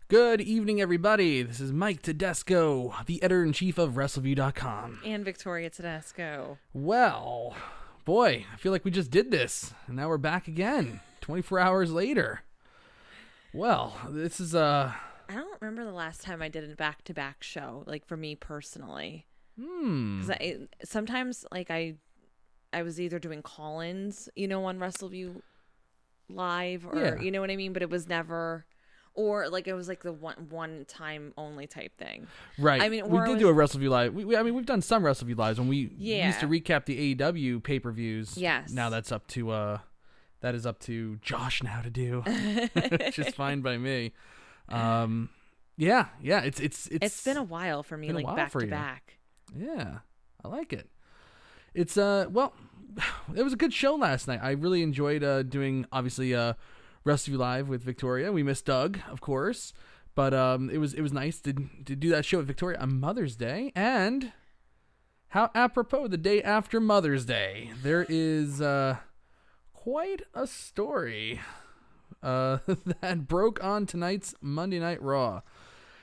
Good evening, everybody. This is Mike Tedesco, the editor-in-chief of Wrestleview.com. And Victoria Tedesco. Well, boy, I feel like we just did this, and now we're back again, 24 hours later. Well, this is, I don't remember the last time I did a back-to-back show, like, for me personally. Because sometimes, like, I was either doing call-ins, on Wrestleview Live, or, you know what I mean? But it was never... Or, like, it was, like, the one-time only type thing. Right. I mean, we did do a Wrestleview Live. We've done some Wrestleview Lives when we used to recap the AEW pay-per-views. Yes. Now that is up to Josh now to do, which is fine by me. It's been a while for me, like, back-to-back. Yeah, I like it. It's, it was a good show last night. I really enjoyed doing, obviously, Wrestleview Live with Victoria. We missed Doug, of course, but it was nice to do that show with Victoria on Mother's Day. And how apropos, the day after Mother's Day, there is quite a story that broke on tonight's Monday Night Raw.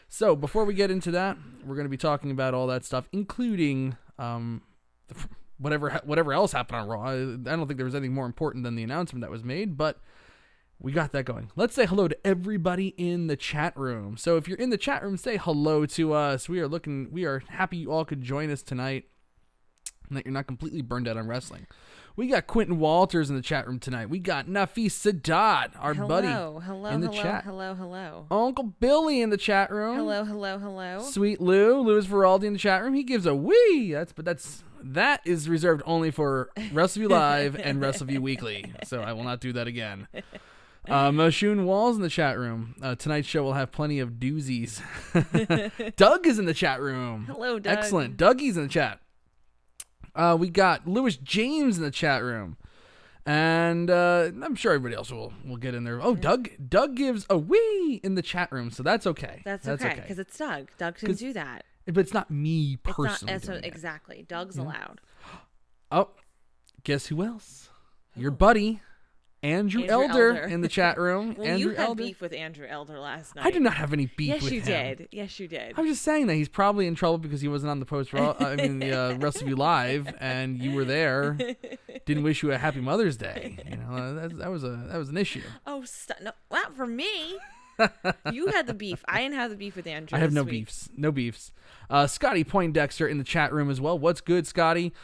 So before we get into that, we're going to be talking about all that stuff, including whatever else happened on Raw. I don't think there was anything more important than the announcement that was made, but we got that going. Let's say hello to everybody in the chat room. So if you're in the chat room, say hello to us. We are happy you all could join us tonight and that you're not completely burned out on wrestling. We got Quentin Walters in the chat room tonight. We got Nafis Sadat, our buddy, in the chat. Hello. Uncle Billy in the chat room. Hello. Sweet Louis Veraldi in the chat room. He gives a wee. That is reserved only for Wrestleview Live and Wrestleview Weekly. So I will not do that again. Moshun Walls in the chat room. Tonight's show will have plenty of doozies. Doug is in the chat room. Hello, Doug. Excellent. Dougie's in the chat. We got Lewis James in the chat room. And I'm sure everybody else will get in there. Oh, Doug gives a wee in the chat room, so that's okay. That's okay, because it's Doug. Doug can do that. But it's not me personally. Exactly. Doug's allowed. Oh, guess who else? Your buddy. Andrew Elder in the chat room. Well, Andrew you had Elder. beef with Andrew Elder last night. I did not have any beef with him. Yes, you did. I'm just saying that he's probably in trouble because he wasn't on the Wrestleview Live, and you were there. Didn't wish you a happy Mother's Day. That was an issue. Oh, no, not for me. You had the beef. I didn't have the beef with Andrew. I have no beefs. No beefs. Scotty Poindexter in the chat room as well. What's good, Scotty?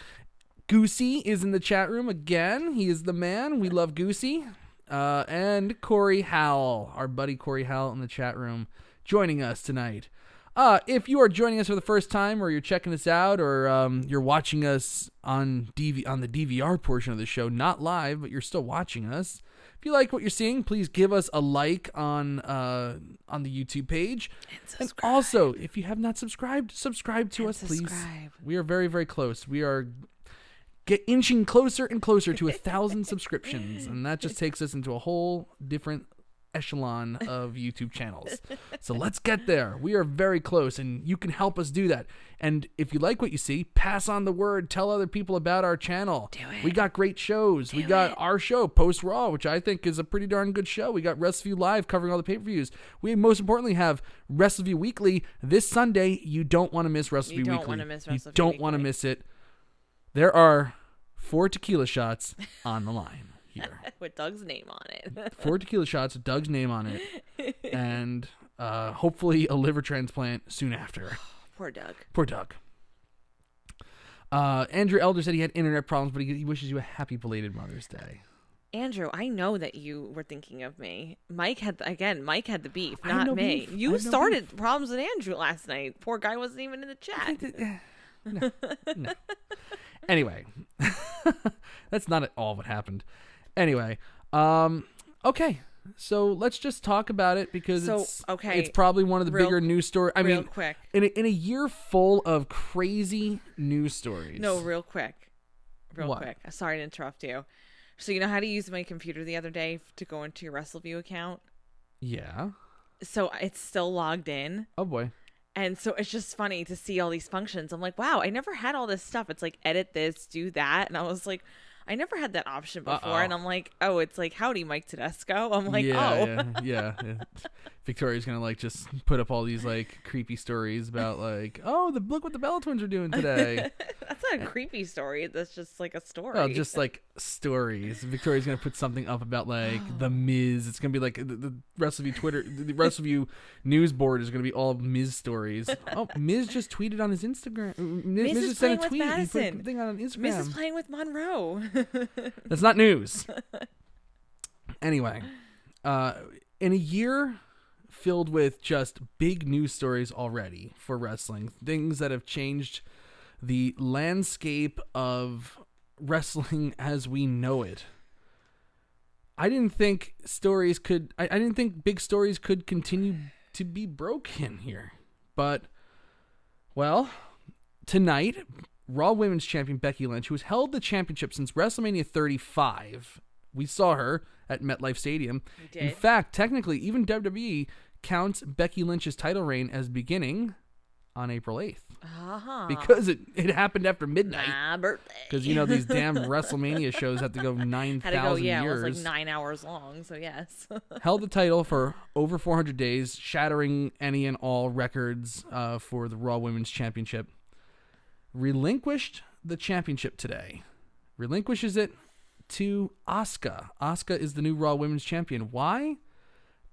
Goosey is in the chat room again. He is the man. We love Goosey. And Corey Howell, our buddy Corey Howell in the chat room, joining us tonight. If you are joining us for the first time, or you're checking us out, or you're watching us on the DVR portion of the show, not live, but you're still watching us. If you like what you're seeing, please give us a like on the YouTube page. And also, if you have not subscribed, subscribe to us, please. We are very, very close. We are inching closer and closer to 1,000 subscriptions, and that just takes us into a whole different echelon of YouTube channels. So let's get there. We are very close, and you can help us do that. And if you like what you see, pass on the word. Tell other people about our channel. Do it. We got great shows. We got our show, Post Raw, which I think is a pretty darn good show. We got Wrestleview Live covering all the pay-per-views. We most importantly have Wrestleview Weekly this Sunday. You don't want to miss Wrestleview Weekly. You don't want to miss it. There are 4 tequila shots on the line here. With Doug's name on it. 4 tequila shots with Doug's name on it. And hopefully a liver transplant soon after. Poor Doug. Andrew Elder said he had internet problems, but he wishes you a happy belated Mother's Day. Andrew, I know that you were thinking of me. Mike had the beef, not me. Beef. You started problems with Andrew last night. Poor guy wasn't even in the chat. No. Anyway, that's not at all what happened. Anyway, okay, so let's just talk about it because it's probably one of the bigger news stories. I mean, quick. In a year full of crazy news stories. No, real quick. Sorry to interrupt you. So you know how to use my computer the other day to go into your Wrestleview account? Yeah. So it's still logged in. Oh boy. And so it's just funny to see all these functions. I'm like, wow, I never had all this stuff. It's like, edit this, do that. And I was like, I never had that option before. And I'm like, oh, it's like, howdy, Mike Tedesco. I'm like, yeah. Victoria's gonna like just put up all these like creepy stories about like, oh, look what the Bella Twins are doing today. That's not a creepy story. That's just like a story. Well, just like stories. Victoria's gonna put something up about like the Miz. It's gonna be like the Wrestleview Twitter, the Wrestleview news board is gonna be all Miz stories. Oh, Miz just tweeted on his Instagram. Miz is just playing sent a with tweet. He Madison. put a thing on Instagram. Miz is playing with Monroe. That's not news. Anyway, in a year filled with just big news stories already for wrestling, things that have changed the landscape of wrestling as we know it. I didn't think big stories could continue to be broken here. But, well, tonight, Raw Women's Champion Becky Lynch, who has held the championship since WrestleMania 35, we saw her at MetLife Stadium. In fact, technically, even WWE counts Becky Lynch's title reign as beginning on April 8th. Because it happened after midnight. My birthday. Because, these damn WrestleMania shows have to go 9,000 years. It was like 9 hours long, so yes. Held the title for over 400 days, shattering any and all records for the Raw Women's Championship. Relinquished the championship today. Relinquishes it to Asuka. Asuka is the new Raw Women's Champion. Why?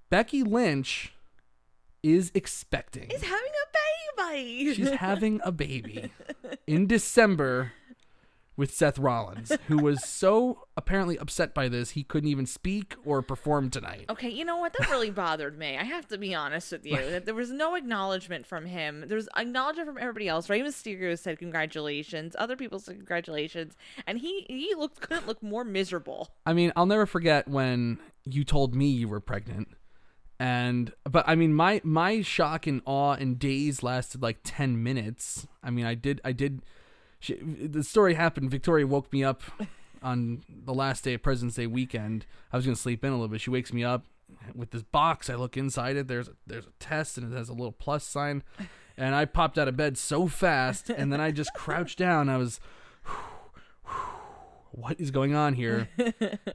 Becky Lynch is expecting. He's having a baby. She's having a baby in December with Seth Rollins, who was so apparently upset by this he couldn't even speak or perform tonight. Okay, you know what? That really bothered me. I have to be honest with you. That there was no acknowledgement from him. There was acknowledgement from everybody else. Rey Mysterio said congratulations. Other people said congratulations. And he couldn't look more miserable. I mean, I'll never forget when you told me you were pregnant. But I mean, my shock and awe and daze lasted like 10 minutes. I mean, the story happened. Victoria woke me up on the last day of President's Day weekend. I was going to sleep in a little bit. She wakes me up with this box. I look inside it. There's a test, and it has a little plus sign. And I popped out of bed so fast, and then I just crouched down. I was, what is going on here?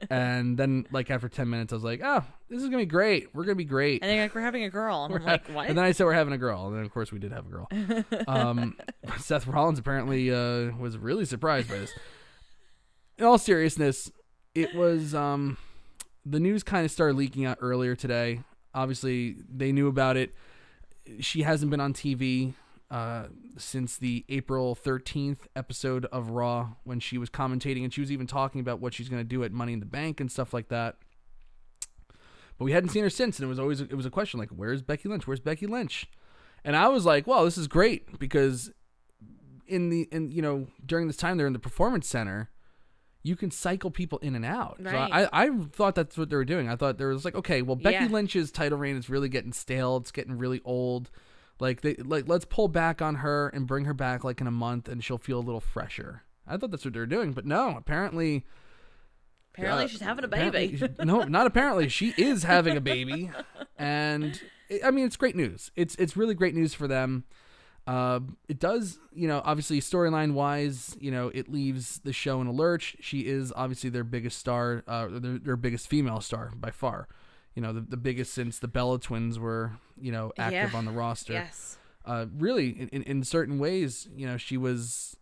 And then, like, after 10 minutes, I was like, oh, this is going to be great. We're going to be great. And they're like, we're having a girl. And I'm like, what? And then I said we're having a girl. And then, of course, we did have a girl. Seth Rollins apparently was really surprised by this. In all seriousness, it was the news kind of started leaking out earlier today. Obviously, they knew about it. She hasn't been on TV since the April 13th episode of Raw when she was commentating, and she was even talking about what she's going to do at Money in the Bank and stuff like that. But we hadn't seen her since, and it was a question like, where's Becky Lynch? Where's Becky Lynch? And I was like, well, this is great because during this time they're in the Performance Center, you can cycle people in and out. Right. So I thought that's what they were doing. I thought there was like, okay, well, Becky Yeah. Lynch's title reign is really getting stale. It's getting really old. Let's pull back on her and bring her back like in a month, and she'll feel a little fresher. I thought that's what they were doing, but no, apparently She's having a baby. No, not apparently. She is having a baby, and I mean, it's great news. It's really great news for them. It does, obviously storyline wise, it leaves the show in a lurch. She is obviously their biggest star, their biggest female star by far. The biggest since the Bella Twins were, active on the roster. Yes. Really, in certain ways, she was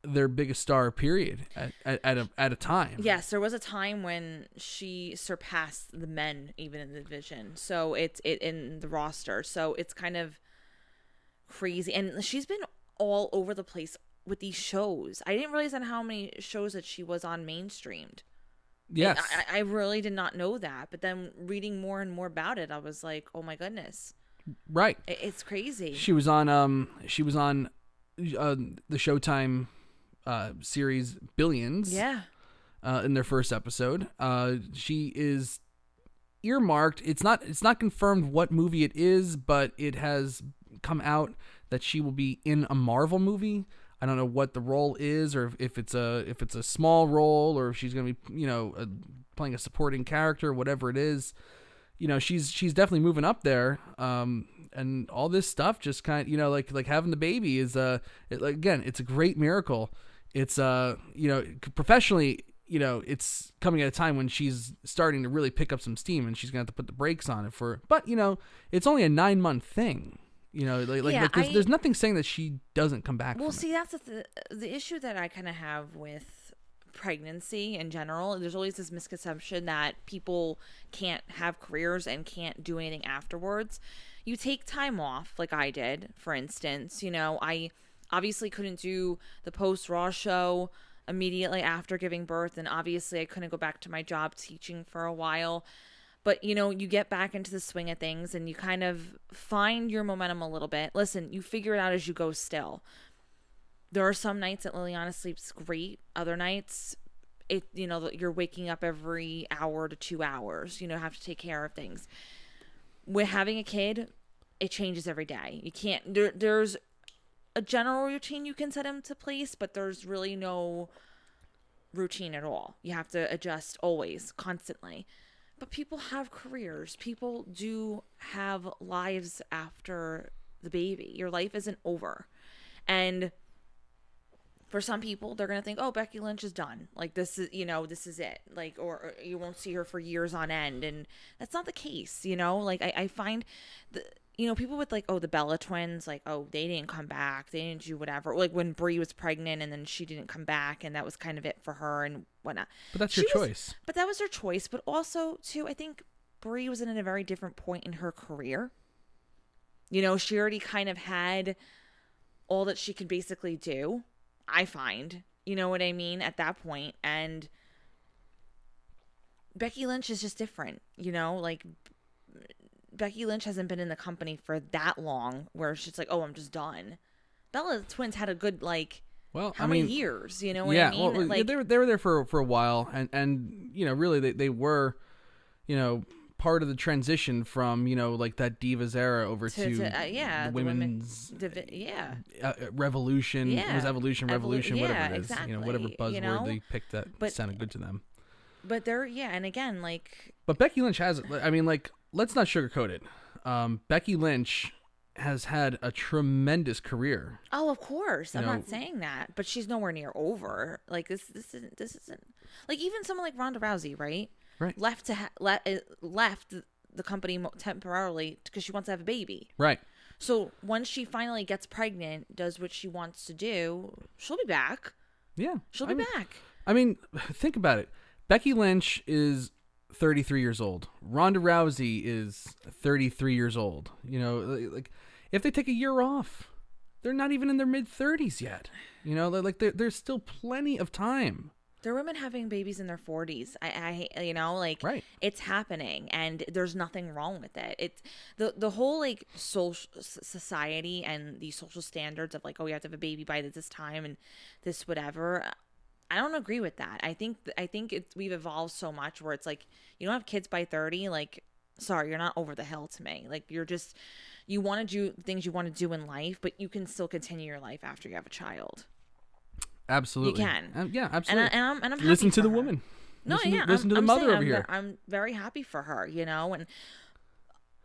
their biggest star, period, at a time. Yes, there was a time when she surpassed the men even in the division. So it's in the roster. So it's kind of crazy. And she's been all over the place with these shows. I didn't realize on how many shows that she was on mainstreamed. Yes. I really did not know that. But then reading more and more about it, I was like, oh my goodness. Right. It's crazy. She was on the Showtime series Billions. Yeah. In their first episode. She is earmarked. It's not confirmed what movie it is, but it has come out that she will be in a Marvel movie. I don't know what the role is, or if it's a small role, or if she's going to be playing a supporting character, whatever it is. She's definitely moving up there. And all this stuff just kind of, like having the baby is again, it's a great miracle. It's professionally, it's coming at a time when she's starting to really pick up some steam, and she's going to have to put the brakes on it but it's only a 9-month thing. There's nothing saying that she doesn't come back. Well, see, that's the issue that I kind of have with pregnancy in general. There's always this misconception that people can't have careers and can't do anything afterwards. You take time off, like I did, for instance. I obviously couldn't do the post-Raw show immediately after giving birth, and obviously I couldn't go back to my job teaching for a while. But, you get back into the swing of things, and you kind of find your momentum a little bit. Listen, you figure it out as you go still. There are some nights that Liliana sleeps great. Other nights, you're waking up every hour to 2 hours. Have to take care of things. With having a kid, it changes every day. You can't, there's a general routine you can set into place, but there's really no routine at all. You have to adjust always, constantly. But people have careers. People do have lives after the baby. Your life isn't over. And for some people, they're going to think, oh, Becky Lynch is done. Like, this is it. Like, or you won't see her for years on end. And that's not the case, Like, I find, people with, like, oh, the Bella twins, like, oh, they didn't come back. They didn't do whatever. Like, when Brie was pregnant and then she didn't come back, and that was kind of it for her and whatnot. But that's your choice. But that was her choice. But also, too, I think Brie was in a very different point in her career. She already kind of had all that she could basically do, I find. You know what I mean? At that point. And Becky Lynch is just different, like, Becky Lynch hasn't been in the company for that long where she's like, oh, I'm just done. Bella twins had a good, like, how many years? You know what I mean? Well, like, they were there for a while, and really they were, part of the transition from, like, that Divas era over to the women's revolution. It was evolution, revolution, whatever it is. Exactly. Whatever buzzword they picked that sounded good to them. But and again, like... But Becky Lynch has, let's not sugarcoat it. Becky Lynch has had a tremendous career. Oh, of course. I'm not saying that, but she's nowhere near over. Like, this isn't like, even someone like Ronda Rousey, right? Right. Left the company temporarily because she wants to have a baby. Right. So once she finally gets pregnant, does what she wants to do, she'll be back. Yeah. She'll be back. Think about it. Becky Lynch is 33 years old. Ronda Rousey is 33 years old. Like, if they take a year off, they're not even in their mid-30s yet. Like, there's still plenty of time. There are women having babies in their 40s. Right. It's happening, and there's nothing wrong with it. It's the whole, like, social society and the social standards of, like, oh, you have to have a baby by this time and this whatever. I don't agree with that. I think we've evolved so much where it's like, you don't have kids by 30. Like, sorry, you're not over the hill to me. Like, you want to do things you want to do in life, but you can still continue your life after you have a child. Absolutely. You can. Yeah, absolutely. And I'm happy listen to for the her. woman. Listen to the mother over here. I'm very happy for her, and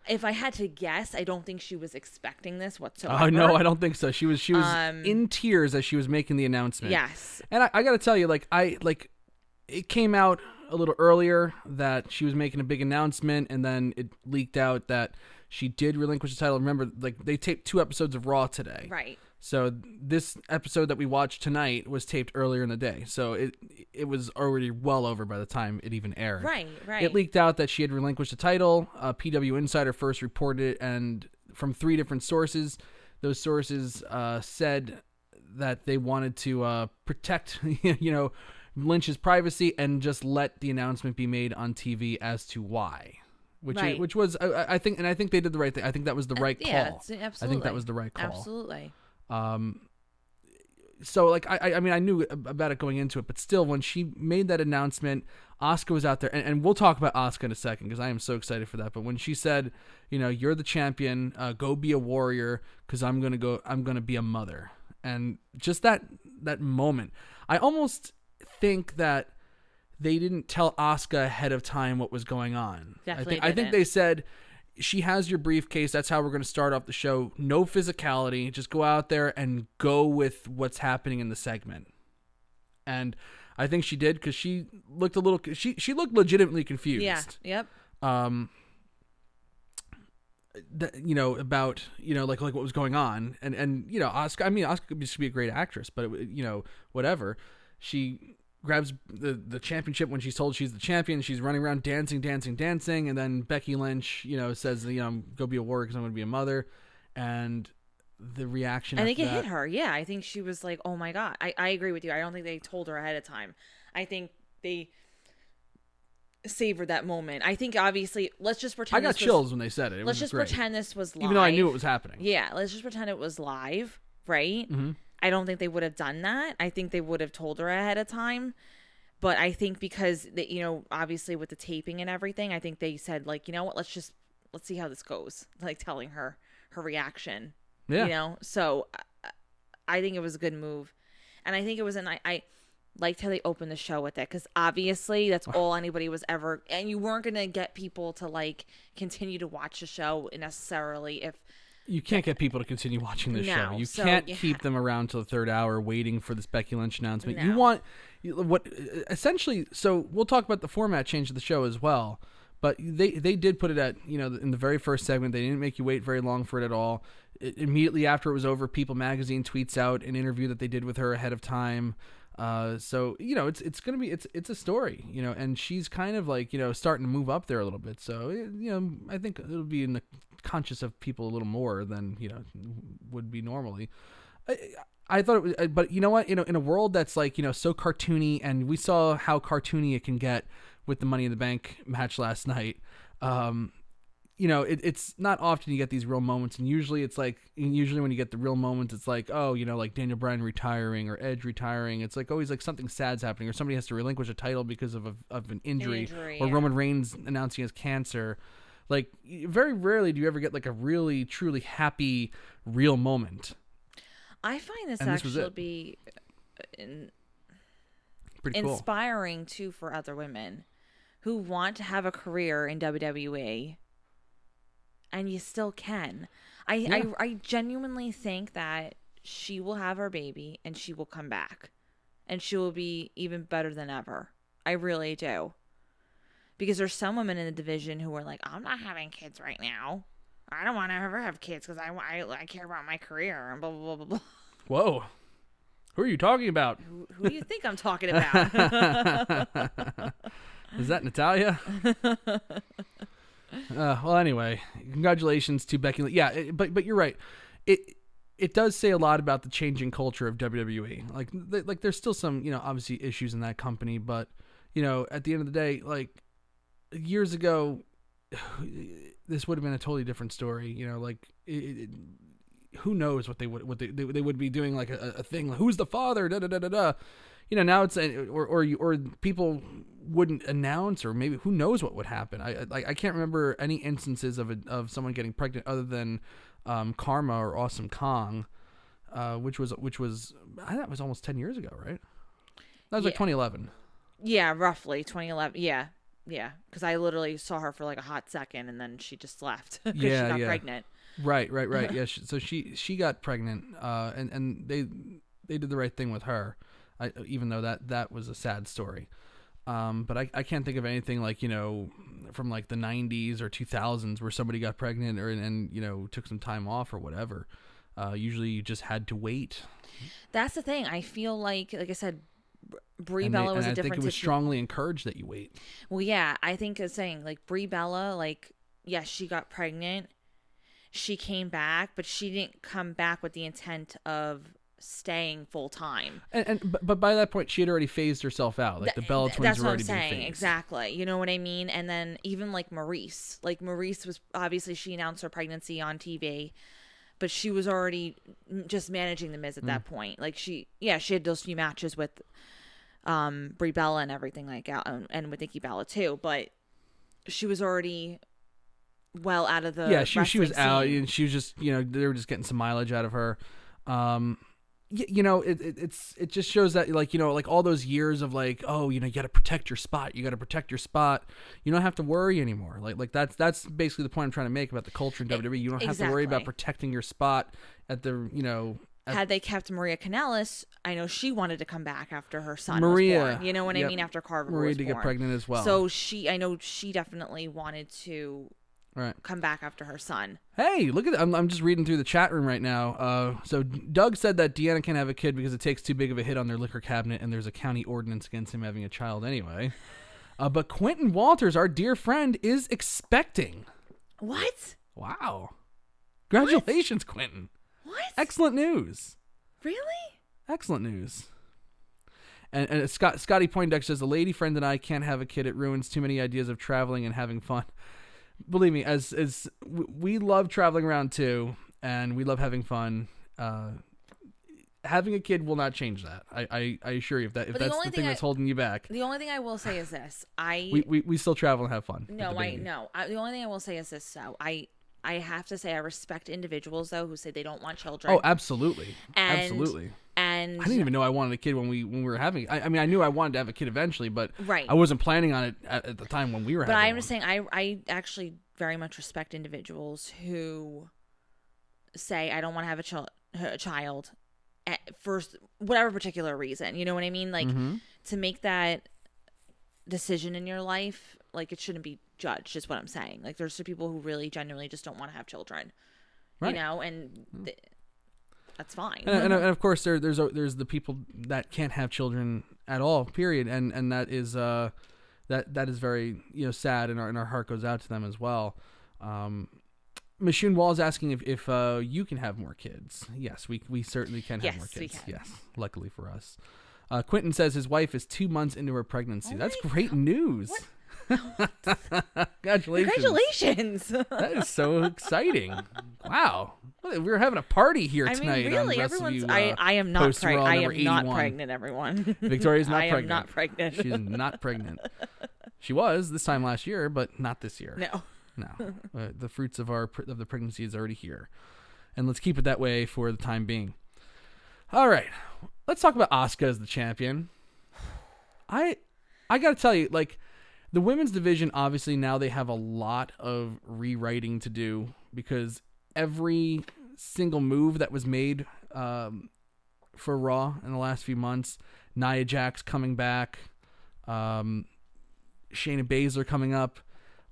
if I had to guess, I don't think she was expecting this whatsoever. Oh, no, I don't think so. She was in tears as she was making the announcement. Yes. And I got to tell you, it came out a little earlier that she was making a big announcement, and then it leaked out that she did relinquish the title. Remember, like, they taped 2 episodes of Raw today. Right. So this episode that we watched tonight was taped earlier in the day. So it was already well over by the time it even aired. Right. It leaked out that she had relinquished the title. PW Insider first reported it, and from 3 different sources, those sources said that they wanted to protect, Lynch's privacy and just let the announcement be made on TV as to why. Which was I think they did the right thing. I think that was the right call. Yeah, absolutely. I think that was the right call. Absolutely. So, like, I mean, I knew about it going into it, but still, when she made that announcement, Asuka was out there, and we'll talk about Asuka in a second because I am so excited for that. But when she said, you're the champion, go be a warrior because I'm gonna be a mother, and just that moment, I almost think that they didn't tell Asuka ahead of time what was going on. Definitely I think they said, she has your briefcase. That's how we're going to start off the show. No physicality. Just go out there and go with what's happening in the segment. And I think she did because she looked a little. She looked legitimately confused. Yeah. Yep. About like what was going on, and Asuka. I mean, Asuka used to be a great actress, but whatever. She grabs the championship when she's told she's the champion. She's running around dancing, and then Becky Lynch, says, go be a warrior because I'm going to be a mother, and the reaction. I think it hit her. Yeah, I think she was like, "Oh my god!" I agree with you. I don't think they told her ahead of time. I think they savored that moment. I think obviously, let's just pretend. I got chills when they said it. Let's just pretend this was live, even though I knew it was happening. Yeah, let's just pretend it was live, right? Mm-hmm. I don't think they would have done that. I think they would have told her ahead of time. But I think because obviously with the taping and everything, I think they said like, you know what, let's see how this goes. Like telling her reaction. Yeah. So I think it was a good move, and I think it was I liked how they opened the show with it because obviously that's all anybody was ever, and you weren't gonna get people to like continue to watch the show necessarily if. You can't get people to continue watching this show. You can't keep them around till the third hour waiting for this Becky Lynch announcement. No. You want what essentially. So we'll talk about the format change of the show as well. But they did put it at in the very first segment. They didn't make you wait very long for it at all. Immediately after it was over, People Magazine tweets out an interview that they did with her ahead of time. So it's gonna be it's a story, and she's kind of like starting to move up there a little bit. So I think it'll be in the conscious of people a little more than would be normally. I thought it was, but you know what? In a world that's like so cartoony, and we saw how cartoony it can get with the Money in the Bank match last night. It's not often you get these real moments, and usually when you get the real moments, it's like, oh, like Daniel Bryan retiring or Edge retiring. It's like always like something sad's happening, or somebody has to relinquish a title because of an injury or Roman Reigns announcing his cancer. Like very rarely do you ever get like a really truly happy real moment. I find this actually be pretty cool. Inspiring too for other women who want to have a career in WWE. And you still can. I genuinely think that she will have her baby and she will come back. And she will be even better than ever. I really do. Because there's some women in the division who are like, I'm not having kids right now. I don't want to ever have kids because I care about my career and blah, blah, blah, blah, blah. Whoa. Who are you talking about? Who do you think I'm talking about? Is that Natalia? Well, anyway, congratulations to Becky Lynch. Yeah, but you're right. It does say a lot about the changing culture of WWE. Like there's still some obviously issues in that company, but at the end of the day, like years ago, this would have been a totally different story. Who knows what they would be doing, like a thing like, who's the father, da da da da da. Now it's or people wouldn't announce, or maybe who knows what would happen. I can't remember any instances of someone getting pregnant other than Karma or Awesome Kong, which was I thought it was almost 10 years ago, right? That was like 2011. Yeah, roughly 2011. Yeah, because I literally saw her for like a hot second, and then she just left because she got pregnant. Right. Yeah, so she got pregnant, and they did the right thing with her, even though that was a sad story. But I can't think of anything like from like the 90s or 2000s where somebody got pregnant and took some time off or whatever. Usually you just had to wait. That's the thing. I feel like I said, Brie Bella was a different. I think it was strongly encouraged that you wait. Well, yeah, I think it's saying like Brie Bella, like yes, she got pregnant, she came back, but she didn't come back with the intent of staying full time. But by that point, she had already phased herself out. Like the Bella twins were already being phased. That's what I'm saying. Exactly. You know what I mean? And then even like Maurice was obviously she announced her pregnancy on TV. But she was already just managing the Miz at that point. Like she had those few matches with Brie Bella and everything like that, and with Nikki Bella too. But she was already well out of the she was scene. out, and she was just they were just getting some mileage out of her. It just shows that like all those years of like, oh, you got to protect your spot. You got to protect your spot. You don't have to worry anymore. Like that's basically the point I'm trying to make about the culture in WWE. You don't have to worry about protecting your spot at the had they kept Maria Kanellis, I know she wanted to come back after her son was born. You know what I mean? After Carver Maria was to born. get pregnant as well. So I know she definitely wanted to come back after her son. Hey, look at that. I'm just reading through the chat room right now. So Doug said that Deanna can't have a kid because it takes too big of a hit on their liquor cabinet, and there's a county ordinance against him having a child anyway. But Quentin Walters, our dear friend, is expecting. What? Wow. Congratulations, Quentin. What? Excellent news. Really? Excellent news. And Scotty Poindexter says, a lady friend and I can't have a kid. It ruins too many ideas of traveling and having fun. Believe me, as we love traveling around too, and we love having fun. Having a kid will not change that. I assure you. If that's the thing that's holding you back. The only thing I will say is this: we still travel and have fun. No, the only thing I will say is this: I have to say I respect individuals though who say they don't want children. Oh, absolutely, absolutely. And I didn't even know I wanted a kid when we were having. I mean, I knew I wanted to have a kid eventually, but right. I wasn't planning on it at the time when we were. But having I'm one. just saying, I actually very much respect individuals who say I don't want to have a child for whatever particular reason. You know what I mean? Like to make that decision in your life, like it shouldn't be judged. Is what I'm saying. Like there's some people who really genuinely just don't want to have children. Right. You know, and. That's fine. And of course there's the people that can't have children at all, period. And that is that is very sad, and our heart goes out to them as well. Machine Wall is asking if you can have more kids. Yes, we certainly can have more kids. We can. Yes, luckily for us. Quentin says his wife is 2 months into her pregnancy. That's great news. Congratulations. That is so exciting. Wow. We were having a party here tonight. I mean, really, everyone's. I am not pregnant. I am not pregnant, everyone. Victoria's not pregnant. I am not pregnant. She's not pregnant. She was this time last year, but not this year. No. The fruits of the pregnancy is already here, and let's keep it that way for the time being. All right, let's talk about Asuka as the champion. I got to tell you, like, the women's division, obviously now they have a lot of rewriting to do because every single move that was made for Raw in the last few months, Nia Jax coming back, Shayna Baszler coming up,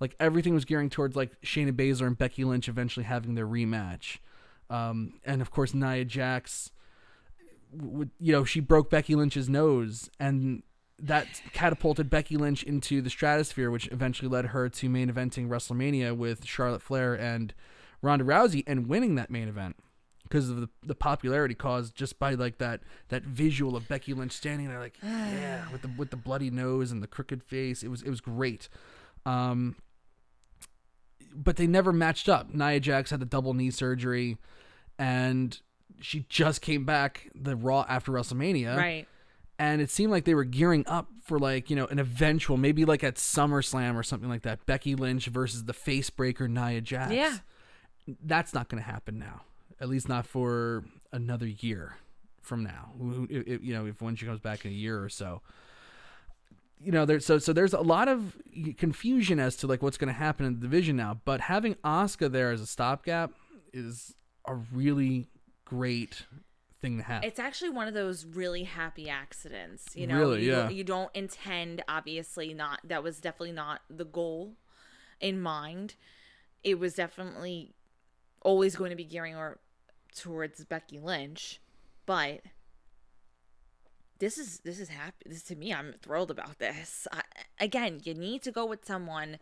like everything was gearing towards like Shayna Baszler and Becky Lynch eventually having their rematch. And of course Nia Jax, she broke Becky Lynch's nose, and that catapulted Becky Lynch into the stratosphere, which eventually led her to main eventing WrestleMania with Charlotte Flair and Ronda Rousey and winning that main event because of the popularity caused just by like that visual of Becky Lynch standing there like with the bloody nose and the crooked face. It was great. But they never matched up. Nia Jax had the double knee surgery, and she just came back the Raw after WrestleMania. Right. And it seemed like they were gearing up for like, an eventual, maybe like at SummerSlam or something like that, Becky Lynch versus the face breaker Nia Jax. Yeah. That's not going to happen now, at least not for another year from now. If when she comes back in a year or so, there's a lot of confusion as to like what's going to happen in the division now. But having Asuka there as a stopgap is a really great thing to have. It's actually one of those really happy accidents. Really, you don't intend, obviously not. That was definitely not the goal in mind. It was definitely always going to be gearing towards Becky Lynch, but this is happy. This to me, I'm thrilled about this. Again, you need to go with someone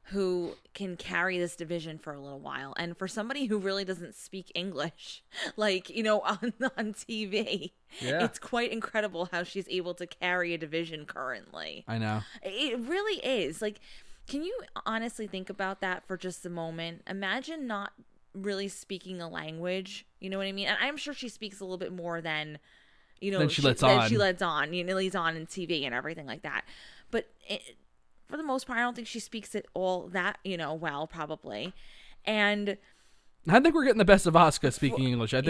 who can carry this division for a little while, and for somebody who really doesn't speak English, like on TV, it's quite incredible how she's able to carry a division currently. I know it really is. Like, can you honestly think about that for just a moment? Imagine not really speaking a language, you know what I mean? And I'm sure she speaks a little bit more than she lets on leads on in TV and everything like that. But for the most part, I don't think she speaks it all that well, probably. And I think we're getting the best of Asuka speaking English. I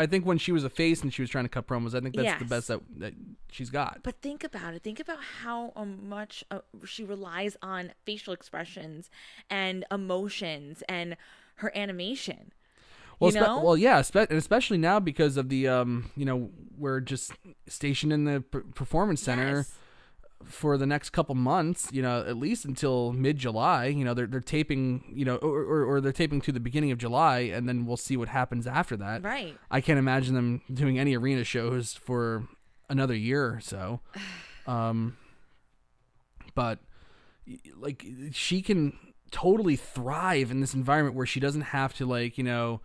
think when she was a face and she was trying to cut promos, I think that's the best that she's got. But think about it. Think about how much she relies on facial expressions and emotions and her animation. you know? Well, yeah, and especially now because of the we're just stationed in the performance center. Yes. For the next couple months, at least until mid-July, they're taping, or they're taping to the beginning of July, and then we'll see what happens after that. Right. I can't imagine them doing any arena shows for another year or so. But like, she can totally thrive in this environment where she doesn't have to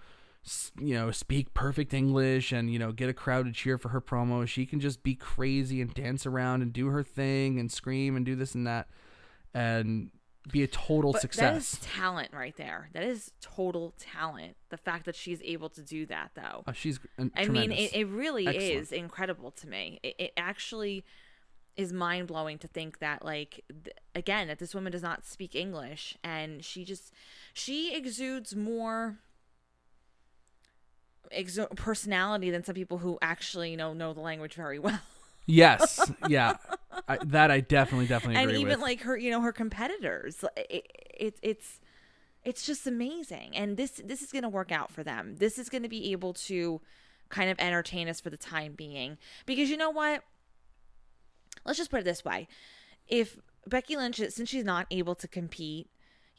speak perfect English and, get a crowd to cheer for her promo. She can just be crazy and dance around and do her thing and scream and do this and that and be a total success. That is talent right there. That is total talent. The fact that she's able to do that, though. She's I mean, it really Excellent. is incredible to me. It actually is mind-blowing to think that, like, again, that this woman does not speak English, and she exudes more personality than some people who actually know the language very well. Yes, yeah, I definitely agree with. And even like her, her competitors, it's just amazing. And this is going to work out for them. This is going to be able to kind of entertain us for the time being, because you know what? Let's just put it this way: if Becky Lynch, since she's not able to compete,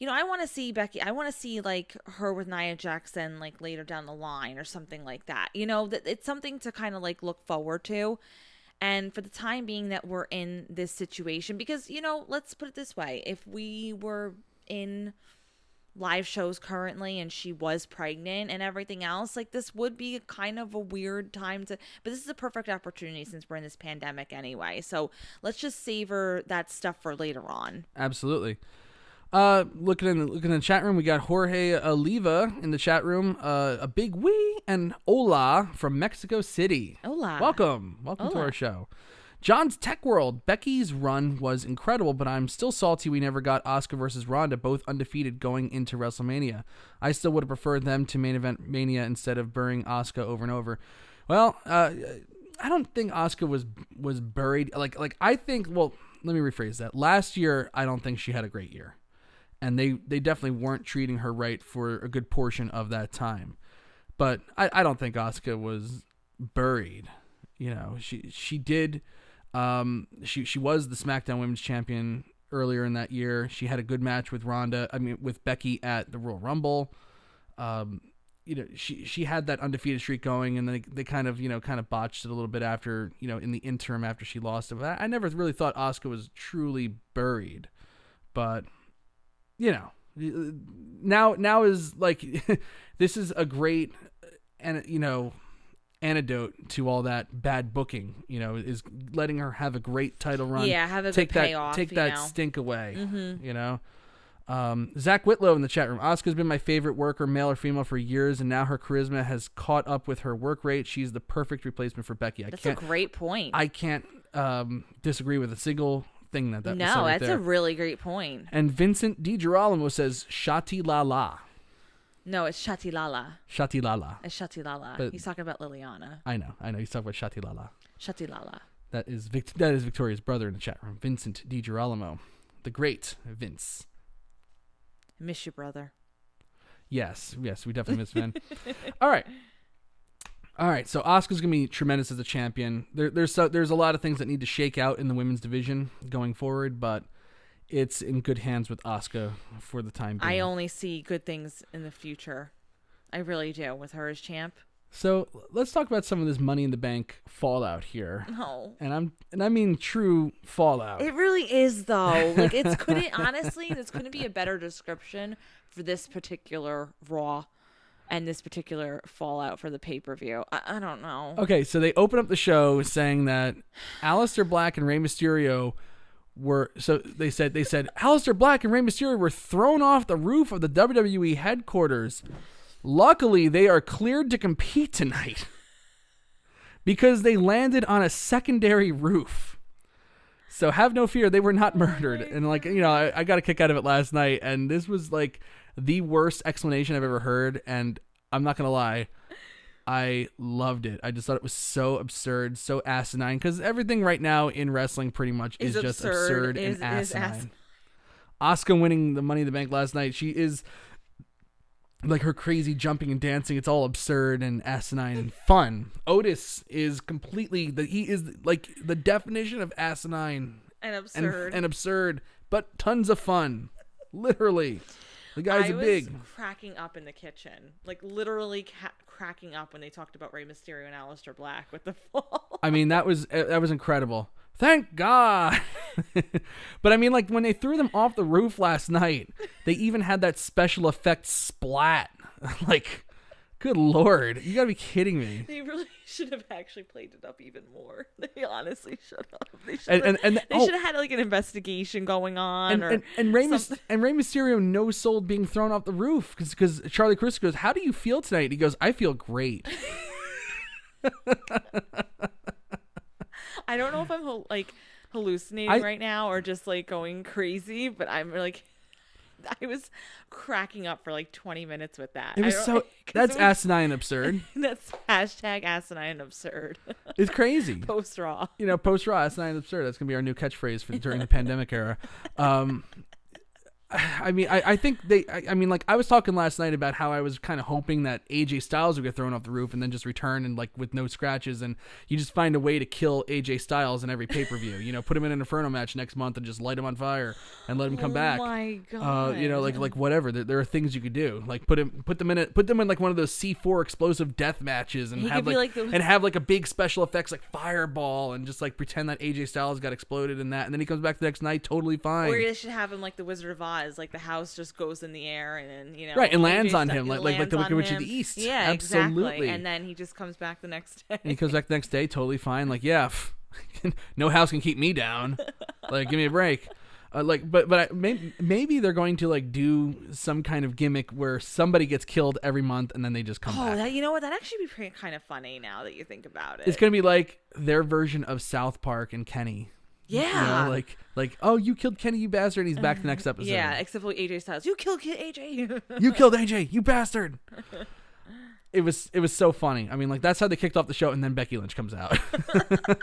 I want to see Becky. I want to see like her with Nia Jackson, like later down the line or something like that. That it's something to kind of like look forward to. And for the time being that we're in this situation, because, let's put it this way. If we were in live shows currently and she was pregnant and everything else, like, this would be kind of a weird time but this is a perfect opportunity since we're in this pandemic anyway. So let's just savor that stuff for later on. Absolutely. Looking in the chat room, we got Jorge Oliva in the chat room. A big wee and hola from Mexico City. Hola. Welcome Hola. To our show. John's Tech World. Becky's run was incredible, but I'm still salty we never got Asuka versus Ronda, both undefeated going into WrestleMania. I still would have preferred them to main event Mania instead of burying Asuka over and over. Well, I don't think Asuka was buried. Like I think. Well, let me rephrase that. Last year, I don't think she had a great year. And they definitely weren't treating her right for a good portion of that time. But I don't think Asuka was buried. She did. She was the SmackDown Women's Champion earlier in that year. She had a good match with with Becky at the Royal Rumble. She had that undefeated streak going, and then they kind of botched it a little bit after, in the interim after she lost it. But I never really thought Asuka was truly buried. But now is like this is a great antidote to all that bad booking. Is letting her have a great title run. Yeah, have a good payoff. Take that stink away. Mm-hmm. Zach Whitlow in the chat room. Asuka's been my favorite worker, male or female, for years, and now her charisma has caught up with her work rate. She's the perfect replacement for Becky. That's a great point. I can't disagree with a single thing that was said No, right that's there. a really great point. And Vincent DiGirolamo says Shati La La. No, it's Shati Lala. Shati La La. It's Shati Lala. But he's talking about Liliana. I know. He's talking about Shati La La. Shati Lala. That is Victoria's brother in the chat room, Vincent DiGirolamo, the great Vince. I miss you, brother. Yes, we definitely miss Vin. All right. So Asuka's gonna be tremendous as a champion. There's a lot of things that need to shake out in the women's division going forward, but it's in good hands with Asuka for the time being. I only see good things in the future. I really do, with her as champ. So let's talk about some of this Money in the Bank fallout here. No. And I mean true fallout. It really is, though. Like, honestly, this couldn't be a better description for this particular Raw and this particular fallout for the pay-per-view. I don't know. Okay, so they open up the show saying that Aleister Black and Rey Mysterio they said Aleister Black and Rey Mysterio were thrown off the roof of the WWE headquarters. Luckily, they are cleared to compete tonight because they landed on a secondary roof. So have no fear, they were not murdered. And I got a kick out of it last night, and this was like the worst explanation I've ever heard. And I'm not gonna lie, I loved it. I just thought it was so absurd, so asinine, because everything right now in wrestling pretty much is just absurd and asinine. Asuka winning the Money in the Bank last night, she is like her crazy jumping and dancing. It's all absurd and asinine and fun. Otis is completely he is like the definition of asinine and absurd and absurd, but tons of fun. Literally, the guy's big. I was cracking up in the kitchen, like literally cracking up when they talked about Rey Mysterio and Aleister Black with the fall. I mean, that was incredible. Thank God. But I mean, like when they threw them off the roof last night, they even had that special effects splat. Like, good Lord, you gotta be kidding me. They really should have actually played it up even more. They honestly should have. They should have had like an investigation going on, and Rey Mysterio no sold being thrown off the roof because Charlie Chris goes, "How do you feel tonight?" And he goes, "I feel great." I don't know if I'm like hallucinating right now or just like going crazy, but I'm like, I was cracking up for like 20 minutes with that. It was that's asinine absurd. That's hashtag asinine absurd. It's crazy. Post Raw. Post Raw, asinine absurd. That's gonna be our new catchphrase for during the pandemic era. I mean, I think like I was talking last night about how I was kind of hoping that AJ Styles would get thrown off the roof and then just return and like with no scratches, and you just find a way to kill AJ Styles in every pay-per-view. Put him in an Inferno match next month and just light him on fire and let him come back. Oh my God. Like whatever. There are things you could do. Like put them in like one of those C4 explosive death matches and have like a big special effects like fireball and just like pretend that AJ Styles got exploded in that, and then he comes back the next night totally fine. Or they should have him like the Wizard of Oz. Like the house just goes in the air and then right and lands on him like the Wicked Witch of the East. Yeah, absolutely. Exactly. And then he just comes back the next day. And he comes back the next day totally fine. Like no house can keep me down. Like give me a break. Maybe they're going to like do some kind of gimmick where somebody gets killed every month and then they just come back. Oh, you know what? That actually be kind of funny now that you think about it. It's gonna be like their version of South Park and Kenny. Yeah. Like, oh, you killed Kenny, you bastard, and he's back the next episode. Yeah, except for AJ Styles. You killed AJ. You killed AJ, you bastard. It was so funny. I mean, like, that's how they kicked off the show, and then Becky Lynch comes out.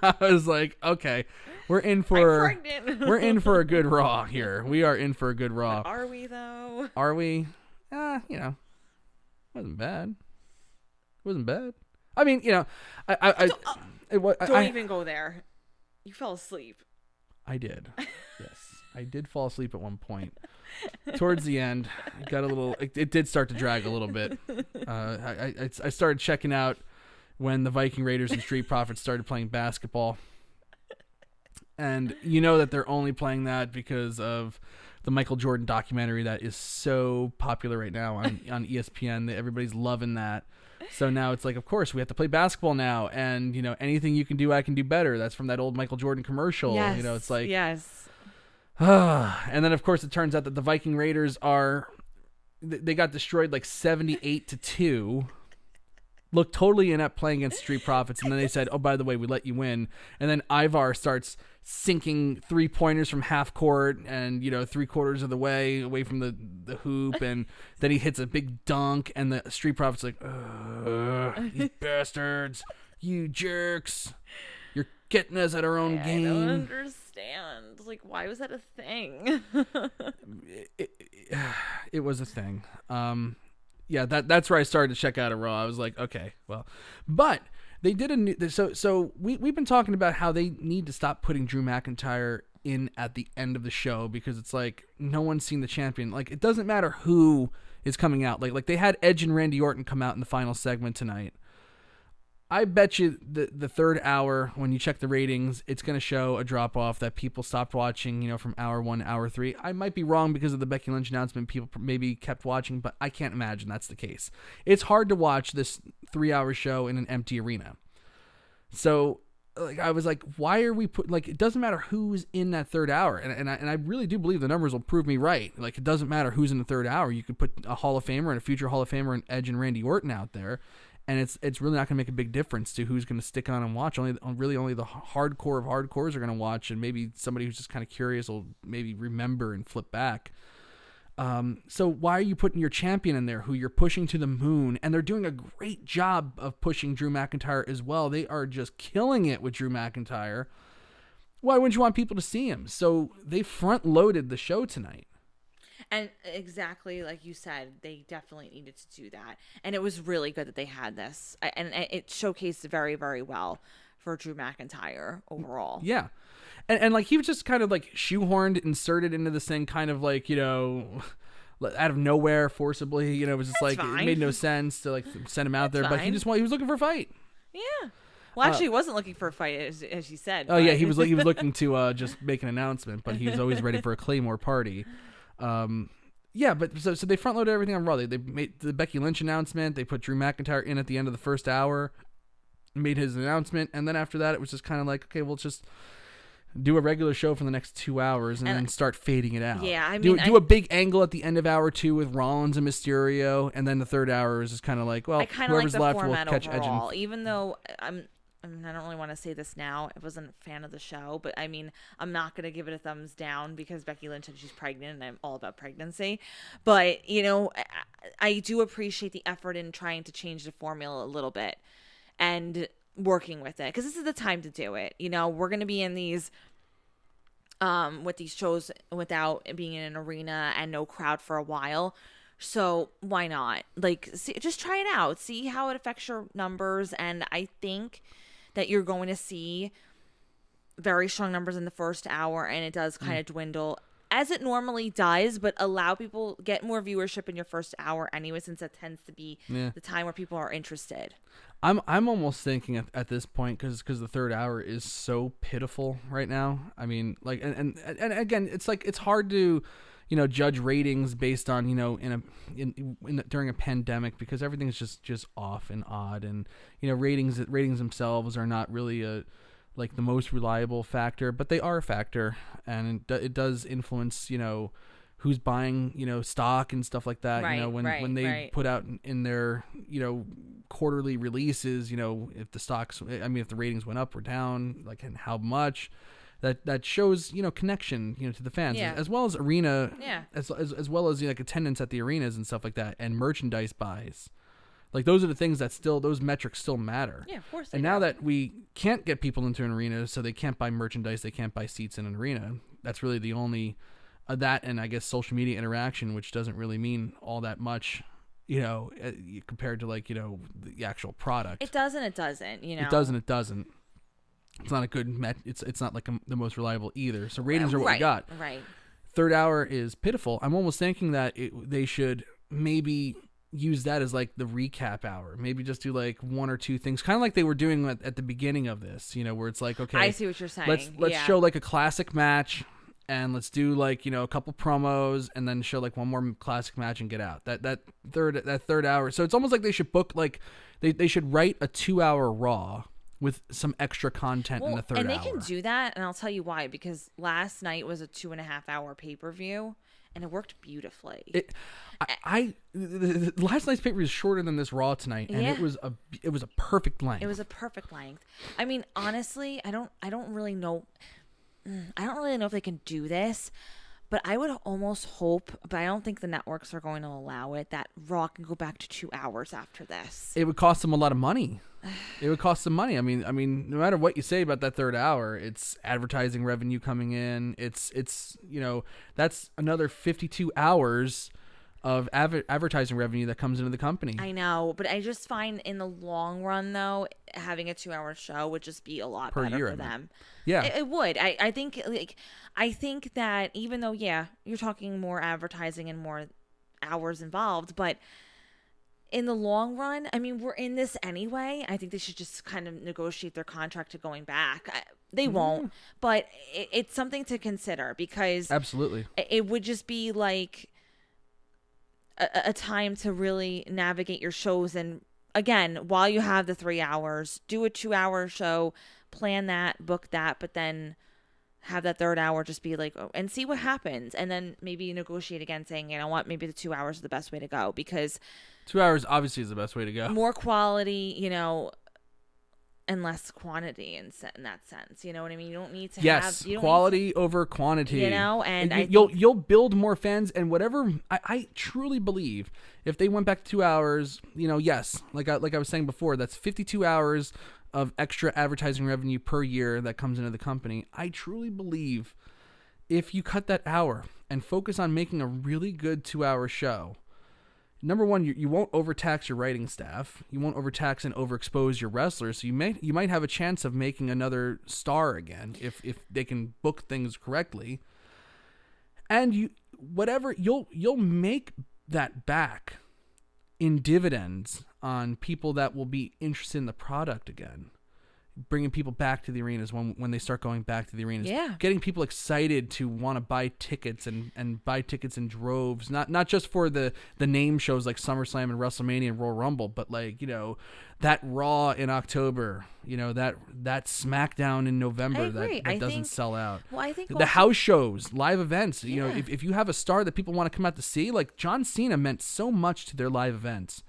I was like, okay, we're in for a good Raw here. We are in for a good Raw. But are we, though? Are we? Wasn't bad. I mean, don't even go there. You fell asleep. I did. Yes. I did fall asleep at one point. Towards the end, it did start to drag a little bit. I started checking out when the Viking Raiders and Street Profits started playing basketball. And you know that they're only playing that because of the Michael Jordan documentary that is so popular right now on ESPN. Everybody's loving that. So now it's like, of course, we have to play basketball now. And, anything you can do, I can do better. That's from that old Michael Jordan commercial. Yes. It's like... Yes. And then, of course, it turns out that the Viking Raiders they got destroyed like 78-2. Looked totally inept playing against Street Profits. And then they said, oh, by the way, we let you win. And then Ivar starts sinking 3-pointers from half court and, 3/4 of the way away from the hoop. And then he hits a big dunk. And the Street Profits like, you bastards, you jerks. You're getting us at our own game. I don't understand. Like, why was that a thing? It was a thing. Yeah, that's where I started to check out of Raw. I was like, okay, well, but they did a new. So we've been talking about how they need to stop putting Drew McIntyre in at the end of the show because it's like no one's seen the champion. Like it doesn't matter who is coming out. Like they had Edge and Randy Orton come out in the final segment tonight. I bet you the third hour, when you check the ratings, it's going to show a drop-off that people stopped watching, from hour 1 to hour 3. I might be wrong because of the Becky Lynch announcement. People maybe kept watching, but I can't imagine that's the case. It's hard to watch this 3-hour show in an empty arena. So, I was like, why are we it doesn't matter who's in that third hour. And I really do believe the numbers will prove me right. Like, it doesn't matter who's in the third hour. You could put a Hall of Famer and a future Hall of Famer and Edge and Randy Orton out there. And it's really not going to make a big difference to who's going to stick on and watch. Only the hardcore of hardcores are going to watch, and maybe somebody who's just kind of curious will maybe remember and flip back. So why are you putting your champion in there who you're pushing to the moon? And they're doing a great job of pushing Drew McIntyre as well. They are just killing it with Drew McIntyre. Why wouldn't you want people to see him? So they front-loaded the show tonight. And exactly like you said, they definitely needed to do that. And it was really good that they had this. And it showcased very, very well for Drew McIntyre overall. Yeah. And like he was just kind of like shoehorned, inserted into this thing kind of like, out of nowhere forcibly, it was just That's like, fine. it made no sense to like send him out there, but fine. he was looking for a fight. Yeah. Well, actually, he wasn't looking for a fight, as you said. Oh, yeah, he was looking to just make an announcement, but he was always ready for a Claymore party. Yeah, but so they front loaded everything on Raw. They made the Becky Lynch announcement. They put Drew McIntyre in at the end of the first hour, made his announcement, and then after that, it was just kind of like, okay, we'll just do a regular show for the next 2 hours and then start fading it out. Yeah, I mean, do a big angle at the end of hour 2 with Rollins and Mysterio, and then the third hour is just kind of like, well, I kind of like whoever's the left will format catch overall, Edge. even though I don't really want to say this now. I wasn't a fan of the show, but I mean, I'm not going to give it a thumbs down because Becky Lynch said she's pregnant and I'm all about pregnancy. But, I do appreciate the effort in trying to change the formula a little bit and working with it because this is the time to do it. We're going to be in these with these shows without being in an arena and no crowd for a while. So why not? Just try it out. See how it affects your numbers. And I think that you're going to see very strong numbers in the first hour, and it does kind of dwindle as it normally does, but allow people get more viewership in your first hour anyway, since that tends to be the time where people are interested. I'm almost thinking at this point because the third hour is so pitiful right now. I mean, like, and again, it's like it's hard to judge ratings based on during a pandemic because everything's just off and odd, and ratings themselves are not really the most reliable factor, but they are a factor, and it does influence who's buying stock and stuff like that. Right, when they put out in their quarterly releases, if the ratings went up or down, like, and how much. That shows connection to the fans, as well as arena, as well as attendance at the arenas and stuff like that, and merchandise buys. Like, those are the things that those metrics still matter. Yeah, of course. And now that we can't get people into an arena, so they can't buy merchandise, they can't buy seats in an arena. That's really the only that, and I guess social media interaction, which doesn't really mean all that much, compared to the actual product. It does and it doesn't. It does and it doesn't. It's not a good it's not the most reliable either. So ratings are what we got. Right. Third hour is pitiful. I'm almost thinking that they should maybe use that as the recap hour. Maybe just do one or two things, kind of like they were doing at the beginning of this. Where it's like, okay, I see what you're saying. Let's show a classic match, and let's do a couple promos, and then show one more classic match and get out. That third hour. So it's almost like they should book they should write a 2-hour Raw with some extra content in the third hour. And they can do that, and I'll tell you why. Because last night was a 2.5-hour pay-per-view, and it worked beautifully. Last night's pay-per-view is shorter than this Raw tonight, and it was a perfect length. It was a perfect length. I mean, honestly, I don't really know. I don't really know if they can do this, but I would almost hope, but I don't think the networks are going to allow it, that Raw can go back to 2 hours after this. It would cost them a lot of money. It would cost some money. I mean, no matter what you say about that third hour, it's advertising revenue coming in. It's that's another 52 hours of advertising revenue that comes into the company. I know, but I just find in the long run, though, having a 2-hour show would just be a lot better for them. Yeah, it would. I think I think that even though you're talking more advertising and more hours involved, but in the long run, I mean, we're in this anyway. I think they should just kind of negotiate their contract to going back. They won't, but it's something to consider because absolutely, it would just be a time to really navigate your shows. And again, while you have the 3 hours, do a 2-hour show, plan that, book that, but then have that third hour just be and see what happens. And then maybe negotiate again saying, maybe the 2 hours is the best way to go, because 2 hours obviously is the best way to go. More quality, and less quantity in that sense. You know what I mean? You don't need to have quality over quantity. And you'll build more fans, and whatever. I truly believe if they went back to 2 hours, yes, like I was saying before, that's 52 hours of extra advertising revenue per year that comes into the company. I truly believe if you cut that hour and focus on making a really good 2-hour show, number one, you won't overtax your writing staff. You won't overtax and overexpose your wrestlers. So you might have a chance of making another star again if they can book things correctly. And you'll make that back in dividends on people that will be interested in the product again. Bringing people back to the arenas when they start going back to the arenas. Yeah. Getting people excited to want to buy tickets and buy tickets in droves. Not just for the name shows like SummerSlam and WrestleMania and Royal Rumble, but like, that Raw in October, that SmackDown in November that doesn't sell out. Well, I think the house shows, live events, if you have a star that people want to come out to see, like John Cena meant so much to their live events.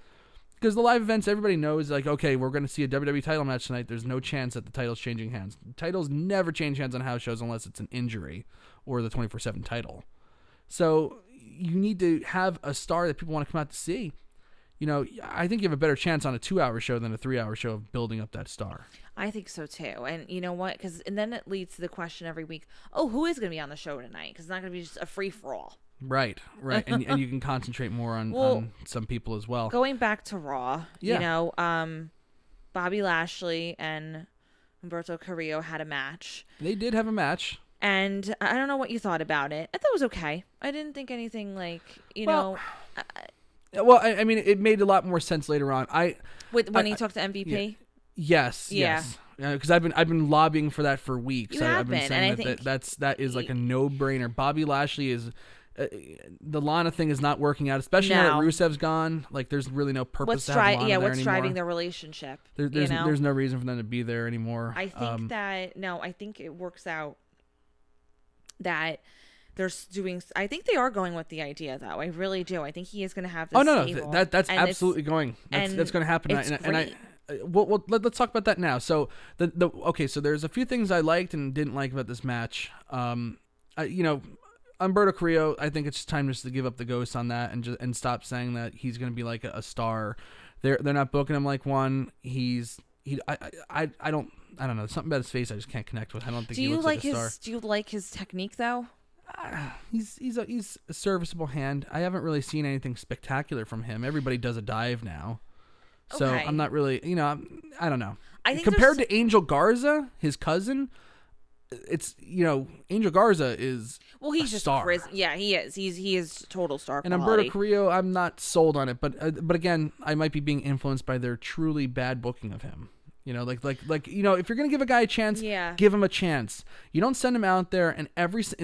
Because the live events, everybody knows, like, okay, we're going to see a WWE title match tonight. There's no chance that the title's changing hands. Titles never change hands on house shows unless it's an injury or the 24/7 title. So you need to have a star that people want to come out to see. I think you have a better chance on a 2-hour show than a 3-hour show of building up that star. I think so too. And you know what? And then it leads to the question every week, who is going to be on the show tonight? Because it's not going to be just a free-for-all. Right. And you can concentrate more on some people as well. Going back to Raw, Bobby Lashley and Humberto Carrillo had a match. They did have a match. And I don't know what you thought about it. I thought it was okay. I didn't think anything like, Well, I mean, it made a lot more sense later on. When he talked to MVP? Yes. Because I've been lobbying for that for weeks. I've been saying and that is like a no-brainer. Bobby Lashley is... the Lana thing is not working out, especially now that Rusev's gone. Like, there's really no purpose to have Lana there anymore. What's driving their relationship? There's no reason for them to be there anymore. I think I think it works out that they're doing. I think they are going with the idea, though. I really do. I think he is going to have this. Oh no, that's absolutely going. That's going to happen. Let's talk about that now. So so there's a few things I liked and didn't like about this match. Humberto Carrillo, I think it's time just to give up the ghost on that and stop saying that he's going to be like a star. They're not booking him like one. I don't know. Something about his face I just can't connect with. I don't think he looks like a star. Do you like his technique though? He's a serviceable hand. I haven't really seen anything spectacular from him. Everybody does a dive now. So I'm not really, I don't know. I think compared to Angel Garza, his cousin, it's Angel Garza is he's just star. Yeah, he is. He is total star and quality. Humberto Carrillo, I'm not sold on it, but again, I might be being influenced by their truly bad booking of him. If you're gonna give a guy a chance, give him a chance. You don't send him out there and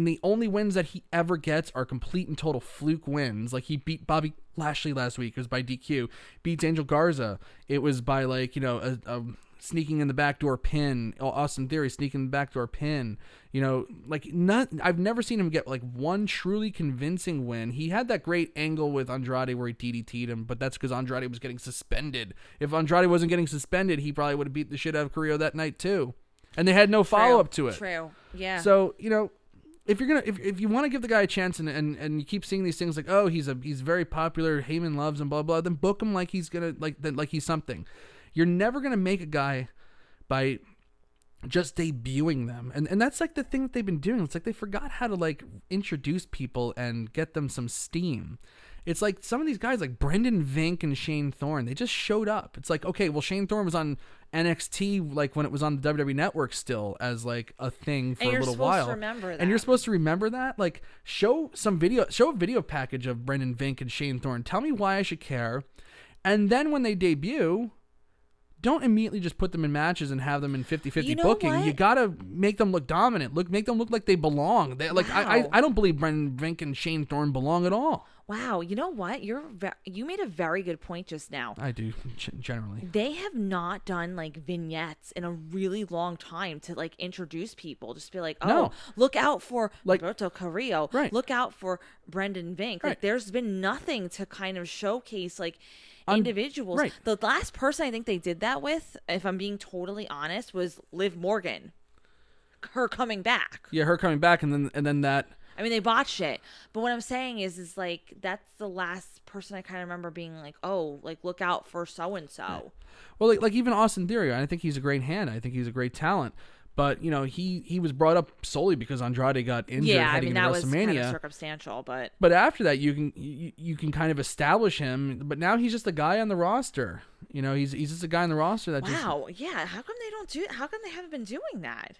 the only wins that he ever gets are complete and total fluke wins. Like he beat Bobby Lashley last week, it was by DQ. Beats Angel Garza, it was by a sneaking in the backdoor pin. Austin Theory sneaking in the backdoor pin. I've never seen him get one truly convincing win. He had that great angle with Andrade where he DDT'd him, but that's because Andrade was getting suspended. If Andrade wasn't getting suspended, he probably would have beat the shit out of Carrillo that night too. And they had no follow up to it. True. Yeah. So if you want to give the guy a chance and you keep seeing these things like, oh, he's very popular, Heyman loves him, blah blah, then book him like he's gonna like he's something. You're never going to make a guy by just debuting them. And that's like the thing that they've been doing. It's like they forgot how to introduce people and get them some steam. It's like some of these guys like Brendan Vink and Shane Thorne, they just showed up. It's like, okay, well, Shane Thorne was on NXT when it was on the WWE Network still as a thing for a little while. And you're supposed to remember that. Show a video package of Brendan Vink and Shane Thorne. Tell me why I should care. And then when they debut, don't immediately just put them in matches and have them in 50-50 booking. What? You gotta make them look dominant. Make them look like they belong. I don't believe Brendan Vink and Shane Thorne belong at all. Wow, you know what? You made a very good point just now. I do generally. They have not done vignettes in a really long time to introduce people. Just be look out for Humberto Carrillo. Right. Look out for Brendan Vink. Right. There's been nothing to kind of showcase individuals. Right. The last person I think they did that with, if I'm being totally honest, was Liv Morgan. Her coming back. Yeah, her coming back, and then that. I mean, they botched it. But what I'm saying is that's the last person I kind of remember being look out for so and so. Well, even Austin Theory, I think he's a great hand. I think he's a great talent. But he was brought up solely because Andrade got injured heading into that WrestleMania. was kind of circumstantial, but after that you can kind of establish him. But now he's just a guy on the roster. He's just a guy on the roster that yeah. How come they don't do? How come they haven't been doing that?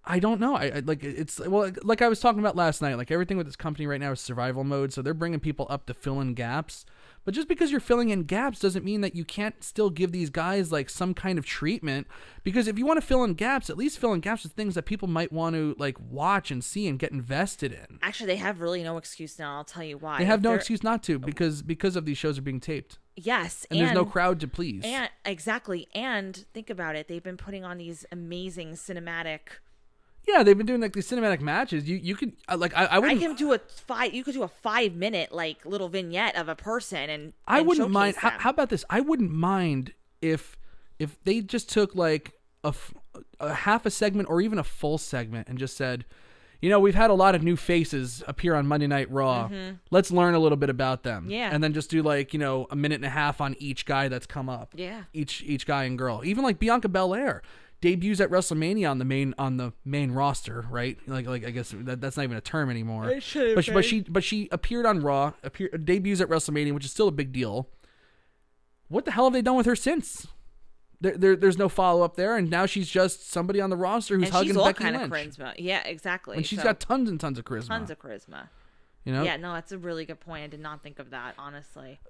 I don't know. I like it's like I was talking about last night. Like everything with this company right now is survival mode, so they're bringing people up to fill in gaps. But just because you're filling in gaps doesn't mean that you can't still give these guys like some kind of treatment. Because if you want to fill in gaps, at least fill in gaps with things that people might want to like watch and see and get invested in. Actually, they have really no excuse now. I'll tell you why. They have no excuse not to because of these shows are being taped. Yes, and there's no crowd to please. And exactly. And think about it. They've been putting on these amazing cinematic. Yeah, they've been doing like these cinematic matches. You could like I wouldn't. I can do you could do a 5-minute like little vignette of a person and I wouldn't mind. them. How about this? I wouldn't mind if they just took like a half a segment or even a full segment and just said, we've had a lot of new faces appear on Monday Night Raw. Mm-hmm. Let's learn a little bit about them. Yeah, and then just do like a minute and a half on each guy that's come up. Yeah, each guy and girl. Even like Bianca Belair. Debuts at WrestleMania on the main roster, right? Like I guess that's not even a term anymore. But she appeared on Raw, debuts at WrestleMania, which is still a big deal. What the hell have they done with her since? There's no follow up there, and now she's just somebody on the roster who's hugging Becky Lynch. Of charisma. Yeah, exactly. And she's got tons and tons of charisma. Tons of charisma. Yeah, no, that's a really good point. I did not think of that, honestly.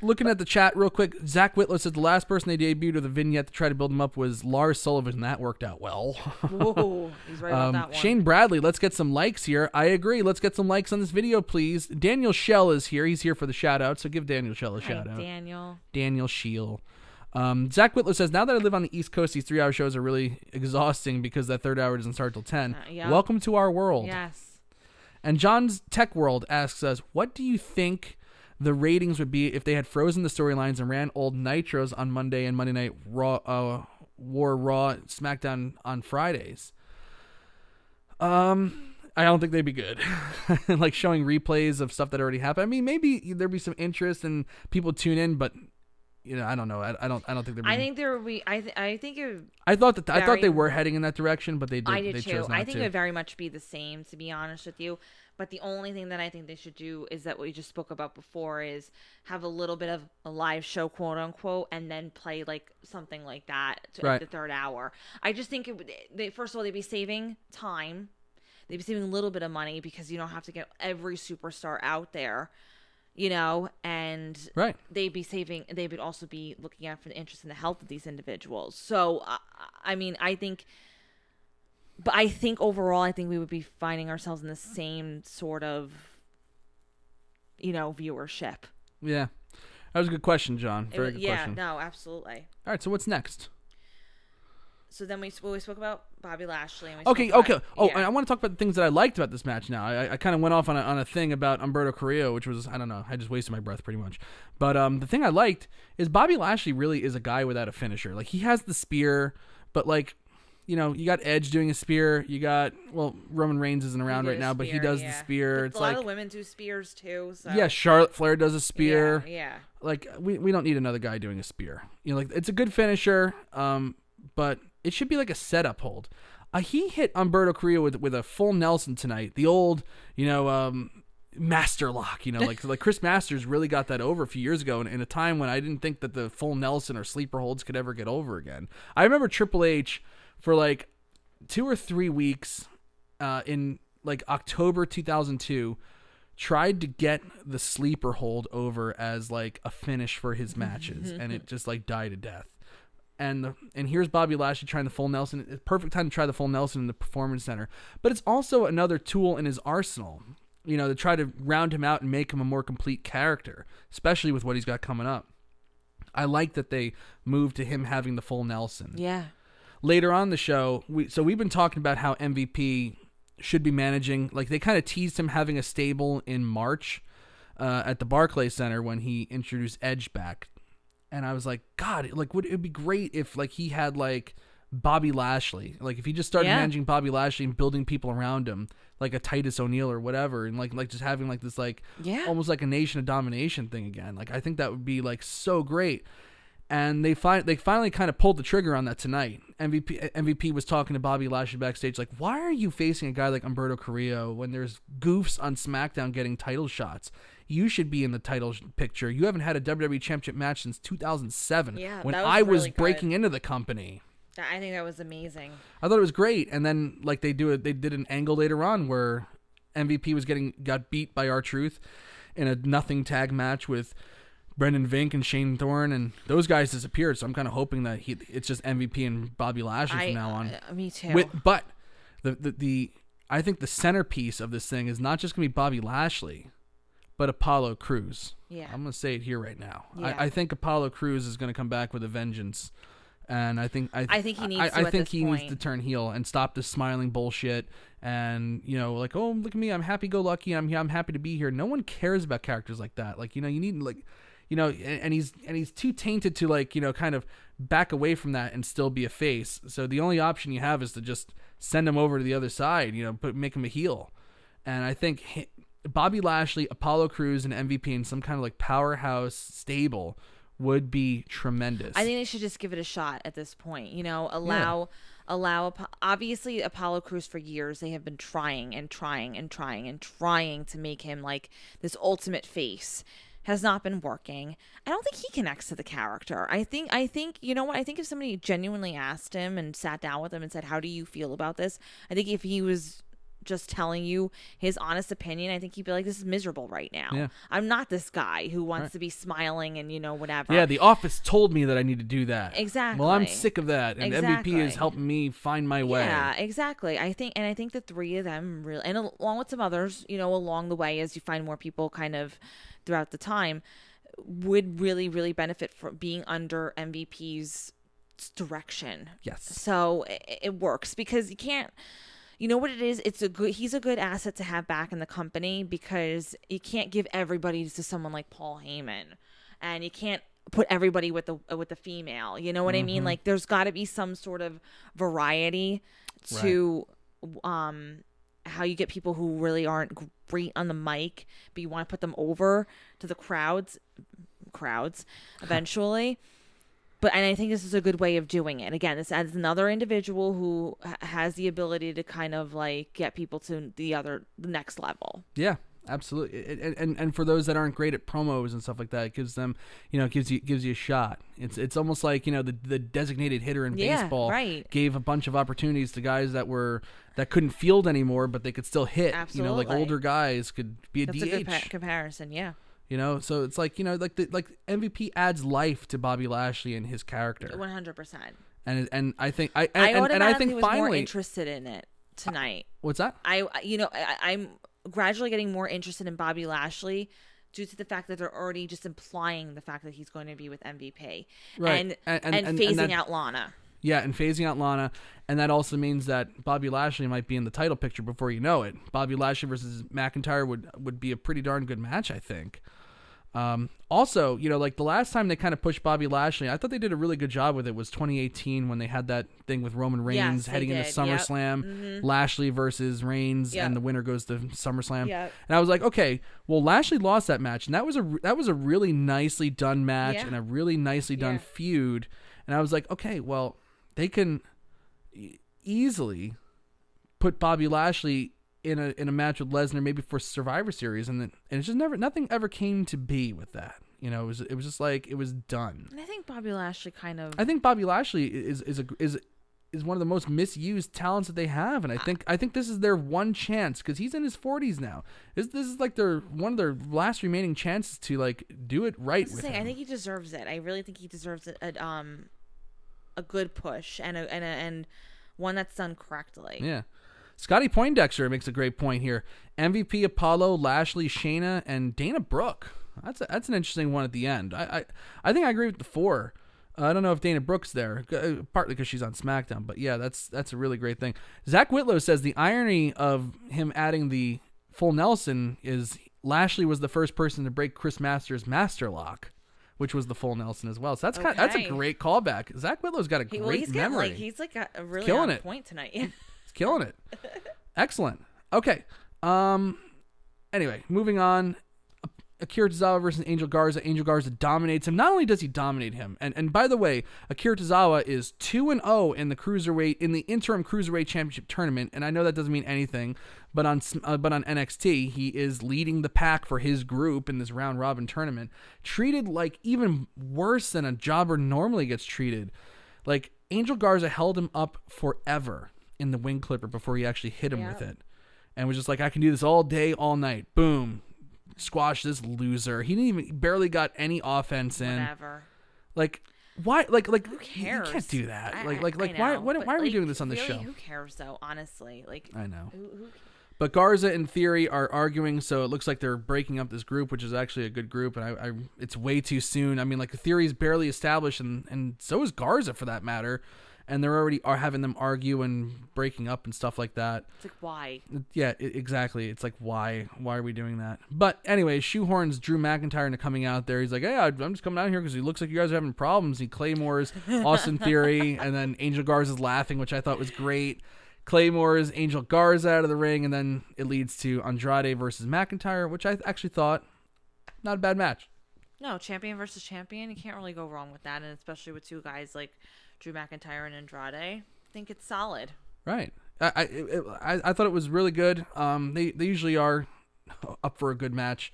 Looking at the chat real quick, Zach Whitlow said the last person they debuted with a vignette to try to build him up was Lars Sullivan, and that worked out well. Whoa, he's right about that one. Shane Bradley, let's get some likes here. I agree. Let's get some likes on this video, please. Daniel Schell is here. He's here for the shout out, so give Daniel Schell a shout out. Daniel Schell. Zach Whitlow says, now that I live on the East Coast, these 3-hour shows are really exhausting because that third hour doesn't start till 10. Yep. Welcome to our world. Yes. And John's Tech World asks us, what do you think the ratings would be if they had frozen the storylines and ran old Nitros on Monday and Monday Night Raw, wore Raw, SmackDown on Fridays? I don't think they'd be good. Like showing replays of stuff that already happened. I mean, maybe there'd be some interest and people tune in, but I don't know. I don't think they're. I think there would be. I think it. I thought they were heading in that direction, but they did. I did they too. chose not I think to. it would very much be the same, to be honest with you. But the only thing that I think they should do is that what we just spoke about before is have a little bit of a live show, quote unquote, and then play like something like that at the third hour. I just think it would. First of all, they'd be saving time. They'd be saving a little bit of money because you don't have to get every superstar out there. And they'd be saving. They would also be looking out for the interest in the health of these individuals. So, I mean, I think overall, I think we would be finding ourselves in the same sort of, viewership. Yeah, that was a good question, John. Very good question. Yeah, no, absolutely. All right, so what's next? So then we spoke about Bobby Lashley. And okay. Oh, I want to talk about the things that I liked about this match now. I kind of went off on a thing about Humberto Carrillo, which was, I don't know, I just wasted my breath pretty much. But the thing I liked is Bobby Lashley really is a guy without a finisher. Like, he has the spear, but like, you got Edge doing a spear. You got, Roman Reigns isn't around right now, but he does the spear. It's a lot of women do spears too. So. Yeah, Charlotte Flair does a spear. Yeah. Like, we don't need another guy doing a spear. Like, it's a good finisher, but it should be like a setup hold. He hit Humberto Carrillo with a full Nelson tonight. The old, master lock. Like Chris Masters really got that over a few years ago in a time when I didn't think that the full Nelson or sleeper holds could ever get over again. I remember Triple H for like 2 or 3 weeks in like October 2002 tried to get the sleeper hold over as like a finish for his matches, and it just like died a death. And here's Bobby Lashley trying the full Nelson. Perfect time to try the full Nelson in the Performance Center. But it's also another tool in his arsenal, to try to round him out and make him a more complete character, especially with what he's got coming up. I like that they moved to him having the full Nelson. Yeah. Later on the show, we've been talking about how MVP should be managing. Like, they kind of teased him having a stable in March at the Barclays Center when he introduced Edge back. And I was like, God, like, it would be great if like he had like Bobby Lashley, like if he just started managing Bobby Lashley and building people around him, like a Titus O'Neil or whatever, and like just having like this like almost like a Nation of Domination thing again. Like, I think that would be like so great. And they finally kind of pulled the trigger on that tonight. MVP was talking to Bobby Lashley backstage, like, why are you facing a guy like Humberto Carrillo when there's goofs on SmackDown getting title shots? You should be in the title picture. You haven't had a WWE Championship match since 2007 when I was breaking into the company. I think that was amazing. I thought it was great. And then like they did an angle later on where MVP got beat by R-Truth in a nothing tag match with Brendan Vink and Shane Thorne, and those guys disappeared. So I'm kind of hoping that it's just MVP and Bobby Lashley from now on. Me too. But I think the centerpiece of this thing is not just going to be Bobby Lashley, but Apollo Crews. Yeah. I'm going to say it here right now. Yeah. I think Apollo Crews is going to come back with a vengeance. And I think he needs to turn heel and stop this smiling bullshit. And like, oh, look at me, I'm happy-go-lucky. I'm happy to be here. No one cares about characters like that. Like, you need like, and he's too tainted to like, kind of back away from that and still be a face. So the only option you have is to just send him over to the other side. Make him a heel. And I think Bobby Lashley, Apollo Crews, and MVP in some kind of like powerhouse stable would be tremendous. I think they should just give it a shot at this point. Allow obviously Apollo Crews for years they have been trying to make him like this ultimate face. Has not been working. I don't think he connects to the character. I think you know what? I think if somebody genuinely asked him and sat down with him and said, "How do you feel about this?" I think if he was just telling you his honest opinion, I think he'd be like, "This is miserable right now. Yeah. I'm not this guy who wants to be smiling and whatever." Yeah, the office told me that I need to do that. Exactly. Well, I'm sick of that, and Exactly. MVP is helping me find my way. Yeah, exactly. I think the three of them really, and along with some others, along the way as you find more people kind of throughout the time, would really, really benefit from being under MVP's direction. Yes. So it works because you can't. You know what it is? He's a good asset to have back in the company because you can't give everybody to someone like Paul Heyman, and you can't put everybody with the female. You know what I mean? Like there's got to be some sort of variety to how you get people who really aren't great on the mic, but you want to put them over to the crowds eventually. And I think this is a good way of doing it. Again, this adds another individual who has the ability to kind of like get people to the next level. Yeah, absolutely. And for those that aren't great at promos and stuff like that, it gives them, gives you a shot. It's almost like, the designated hitter in baseball gave a bunch of opportunities to guys that couldn't field anymore, but they could still hit. Absolutely. Like older guys could be a DH. That's a good comparison, yeah. So it's like, like MVP adds life to Bobby Lashley and his character. 100%. And I think I automatically was more interested in it tonight. What's that? I'm gradually getting more interested in Bobby Lashley due to the fact that they're already just implying the fact that he's going to be with MVP. Right. And phasing out Lana. Yeah, and phasing out Lana, and that also means that Bobby Lashley might be in the title picture before you know it. Bobby Lashley versus McIntyre would be a pretty darn good match, I think. Also, like the last time they kind of pushed Bobby Lashley, I thought they did a really good job with it, was 2018 when they had that thing with Roman Reigns heading into SummerSlam, Lashley versus Reigns, and the winner goes to SummerSlam. Yep. And I was like, okay, well, Lashley lost that match, and that was a really nicely done match and a really nicely done feud. And I was like, okay, well, they can easily put Bobby Lashley in a match with Lesnar, maybe for Survivor Series, and it's just nothing ever came to be with that. It was just like it was done. And I think Bobby Lashley is one of the most misused talents that they have, and I think this is their one chance because he's in his 40s now. This is like one of their last remaining chances to like do it right with him. I think he deserves it. I really think he deserves it. A good push and one that's done correctly. Yeah. Scotty Poindexter makes a great point here. MVP, Apollo, Lashley, Shayna, and Dana Brooke. That's an interesting one at the end. I think I agree with the 4. I don't know if Dana Brooke's there, partly because she's on SmackDown, but yeah, that's a really great thing. Zach Whitlow says the irony of him adding the full Nelson is Lashley was the first person to break Chris Masters' master lock, which was the full Nelson as well. So that's a great callback. Zach Whitlow's got a great memory. He's like a really killing on it. Point tonight. Yeah. He's killing it. Excellent. Okay. Anyway, moving on. Akira Tozawa versus Angel Garza. Angel Garza dominates him. Not only does he dominate him, and by the way, Akira Tozawa is 2-0 in the interim cruiserweight championship tournament. And I know that doesn't mean anything, but on NXT, he is leading the pack for his group in this round robin tournament. Treated like even worse than a jobber normally gets treated. Like Angel Garza held him up forever in the wing clipper before he actually hit him with it, and was just like, I can do this all day, all night. Boom. Squash this loser. He barely got any offense in. Whatever. Like, why? Like, who cares? You can't do that. I Why? Why are we doing this on the really, show? Who cares though? Honestly, like, I know. Who But Garza and Theory are arguing, so it looks like they're breaking up this group, which is actually a good group. And it's way too soon. I mean, like, Theory's barely established, and so is Garza for that matter. And they're already having them argue and breaking up and stuff like that. It's like, why? Yeah, exactly. It's like, why? Why are we doing that? But anyway, shoehorns Drew McIntyre into coming out there. He's like, hey, I'm just coming out here because he looks like you guys are having problems. He claymores Austin Theory, and then Angel Garza's laughing, which I thought was great. Claymores Angel Garza out of the ring, and then it leads to Andrade versus McIntyre, which I actually thought not a bad match. No, champion versus champion. You can't really go wrong with that, and especially with two guys like Drew McIntyre and Andrade. I think it's solid. Right. I thought it was really good. They usually are up for a good match,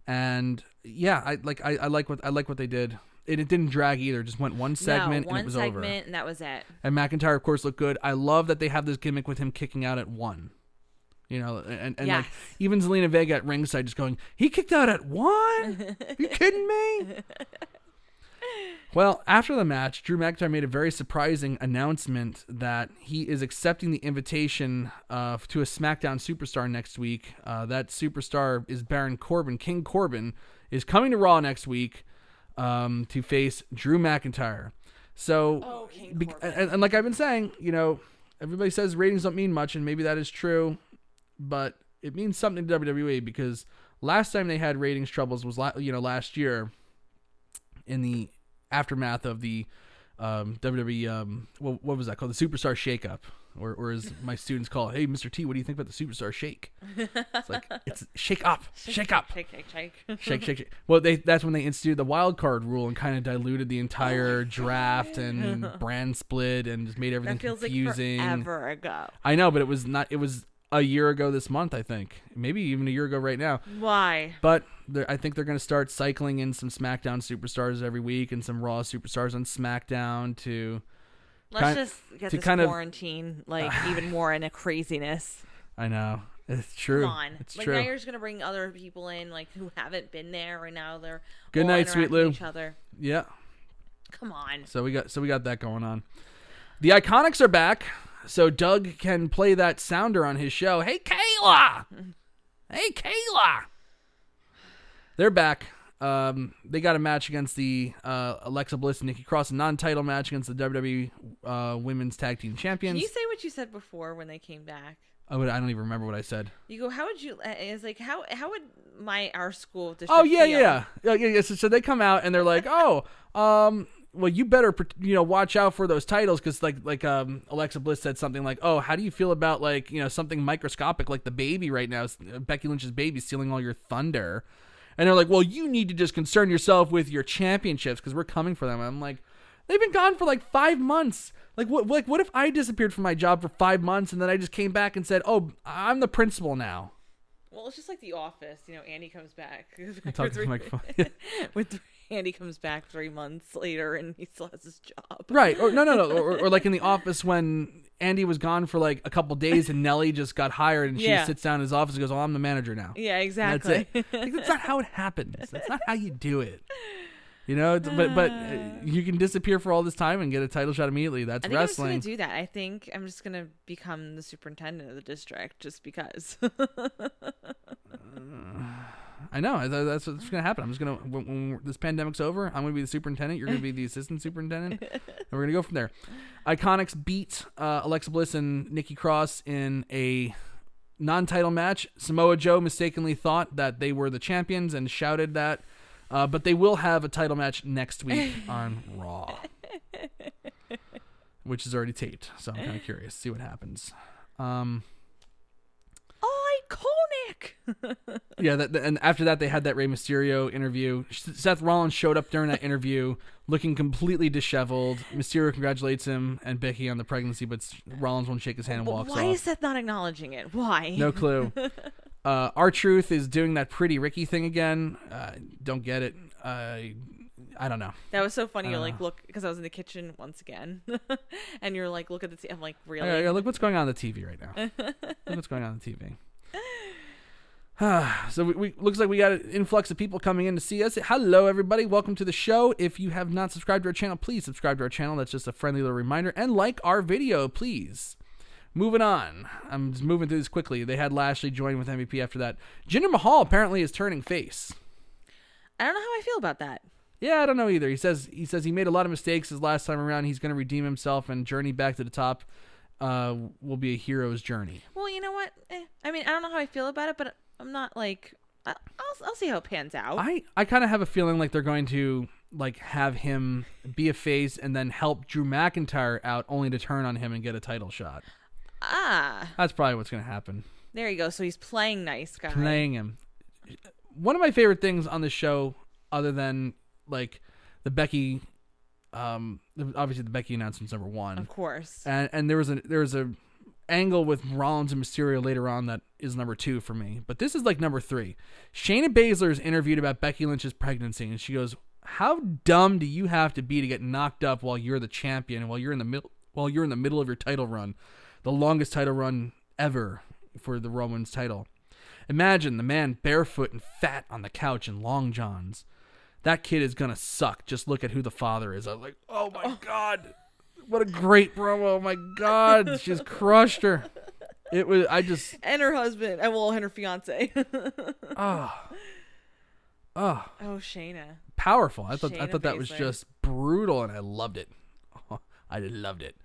and yeah, I like what they did. It didn't drag either. Just went one segment and it was over. And that was it. And McIntyre, of course, looked good. I love that they have this gimmick with him kicking out at 1. You know, and yes. Like even Zelina Vega at ringside just going, he kicked out at 1? Are you kidding me? Well, after the match, Drew McIntyre made a very surprising announcement that he is accepting the invitation to a SmackDown superstar next week. That superstar is Baron Corbin. King Corbin is coming to Raw next week to face Drew McIntyre. So, and like I've been saying, you know, everybody says ratings don't mean much, and maybe that is true, but it means something to WWE because last time they had ratings troubles was last year in the aftermath of the WWE, what was that called? The Superstar Shakeup, or as my students call it, hey, Mr. T, what do you think about the Superstar Shake? It's like, it's shake up. Shake. Well, that's when they instituted the wild card rule and kind of diluted the entire draft and brand split and just made everything confusing. Like forever ago. I know, but it was a year ago this month, I think. Maybe even a year ago right now. Why? But I think they're going to start cycling in some SmackDown superstars every week and some Raw superstars on SmackDown to... Let's just get this quarantine even more in a craziness. I know. It's true. Come on. It's true. true. Now you're just going to bring other people in who haven't been there right now. They're good night, Sweet Lou. each other. Yeah. Come on. So we got that going on. The Iconics are back. So Doug can play that sounder on his show. Hey, Kayla! Hey, Kayla! They're back. They got a match against the Alexa Bliss and Nikki Cross, a non-title match against the WWE Women's Tag Team Champions. Can you say what you said before when they came back? I don't even remember what I said. You go, how would you... It's like, how would our school district feel? So they come out and they're like, well, you better, watch out for those titles because, Alexa Bliss said something like, "Oh, how do you feel about something microscopic like the baby right now, Becky Lynch's baby, stealing all your thunder?" And they're like, "Well, you need to just concern yourself with your championships because we're coming for them." And I'm like, they've been gone for 5 months. What if I disappeared from my job for 5 months and then I just came back and said, "Oh, I'm the principal now." Well, it's just like The Office. Andy comes back. Andy comes back 3 months later and he still has his job. Right. Or no. Or like in The Office when Andy was gone for a couple days and Nellie just got hired and she sits down in his office and goes, "Oh, I'm the manager now." Yeah, exactly. That's it. That's not how it happens. That's not how you do it. But you can disappear for all this time and get a title shot immediately. That's wrestling. I think I'm just going to do that. I think I'm just going to become the superintendent of the district just because. I know. That's what's going to happen. I'm just going to, when this pandemic's over, I'm going to be the superintendent. You're going to be the assistant superintendent. And we're going to go from there. Iconics beat Alexa Bliss and Nikki Cross in a non-title match. Samoa Joe mistakenly thought that they were the champions and shouted that. But they will have a title match next week on Raw, which is already taped. So I'm kind of curious to see what happens. Iconic! dick. Yeah, and after that, they had that Rey Mysterio interview. Seth Rollins showed up during that interview looking completely disheveled. Mysterio congratulates him and Becky on the pregnancy, but Rollins won't shake his hand and walks off. Why is Seth not acknowledging it? Why? No clue. R-Truth is doing that Pretty Ricky thing again. Don't get it. I don't know. That was so funny. You look, because I was in the kitchen once again, and you're like, look at the TV. I'm like, really? Yeah, look what's going on the TV right now. Look what's going on the TV. So we looks like we got an influx of people coming in to see us. Hello, everybody. Welcome to the show. If you have not subscribed to our channel, please subscribe to our channel. That's just a friendly little reminder. And like our video, please. Moving on. I'm just moving through this quickly. They had Lashley join with MVP after that. Jinder Mahal apparently is turning face. I don't know how I feel about that. Yeah, I don't know either. He says he made a lot of mistakes his last time around. He's going to redeem himself, and journey back to the top will be a hero's journey. Well, you know what? I mean, I don't know how I feel about it, but I'm not like... I'll see how it pans out. I kind of have a feeling like they're going to like have him be a face and then help Drew McIntyre out, only to turn on him and get a title shot. That's probably what's going to happen. There you go. So he's playing nice guy. Playing him. One of my favorite things on the show, other than like the Becky, obviously the Becky announcement's number one, of course, and there was a angle with Rollins and Mysterio later on that is number 2 for me, but this is like number 3. Shayna Baszler is interviewed about Becky Lynch's pregnancy, and she goes, "How dumb do you have to be to get knocked up while you're the champion and while you're in the middle of your title run, the longest title run ever for the Roman's title? Imagine the man barefoot and fat on the couch in long johns. That kid is gonna suck. Just look at who the father is." I was like, oh my God. What a great promo. Oh my God. She just crushed her. It was, and her husband, and her fiance. Oh, Shayna. Powerful. I thought that was Baszler. just brutal, and I loved it. Oh, I loved it.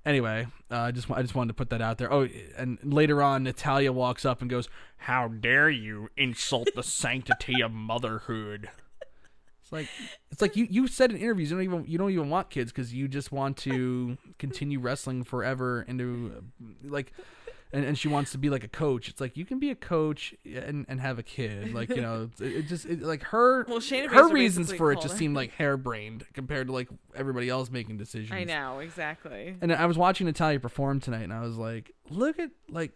Anyway, I just wanted to put that out there. Oh, and later on, Natalya walks up and goes, "How dare you insult the sanctity of motherhood?" It's like you said in interviews you don't even want kids because you just want to continue wrestling forever into like, and she wants to be like a coach. It's like you can be a coach and have a kid. Like, you know, her reasons for it just seemed like harebrained compared to like everybody else making decisions. I know, exactly. And I was watching Natalya perform tonight, and I was like, look at, like,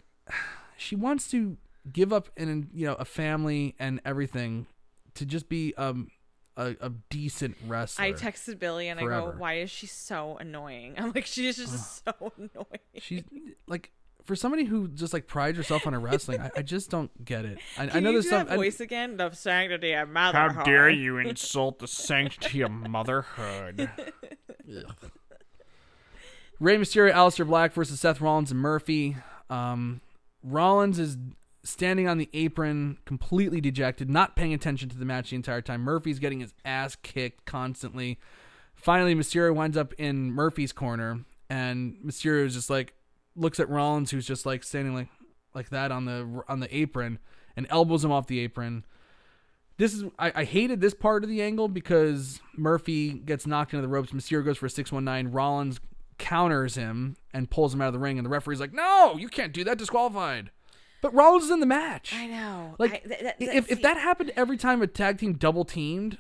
she wants to give up a family and everything to just be a decent wrestler. I texted Billy and forever. I go, "Why is she so annoying?" I'm like, she's just so annoying. She's like, for somebody who just like prides herself on her wrestling, I just don't get it. I know there's some voice again. The sanctity of motherhood. How dare you insult the sanctity of motherhood? Rey Mysterio, Aleister Black versus Seth Rollins and Murphy. Rollins is standing on the apron, completely dejected, not paying attention to the match the entire time. Murphy's getting his ass kicked constantly. Finally, Mysterio winds up in Murphy's corner, and Mysterio is just like, looks at Rollins, who's just like standing like that on the apron, and elbows him off the apron. I hated this part of the angle because Murphy gets knocked into the ropes. Mysterio goes for a 619. Rollins counters him and pulls him out of the ring, and the referee's like, "No, you can't do that. Disqualified." But Rollins is in the match. I know. Like, if that happened every time a tag team double teamed,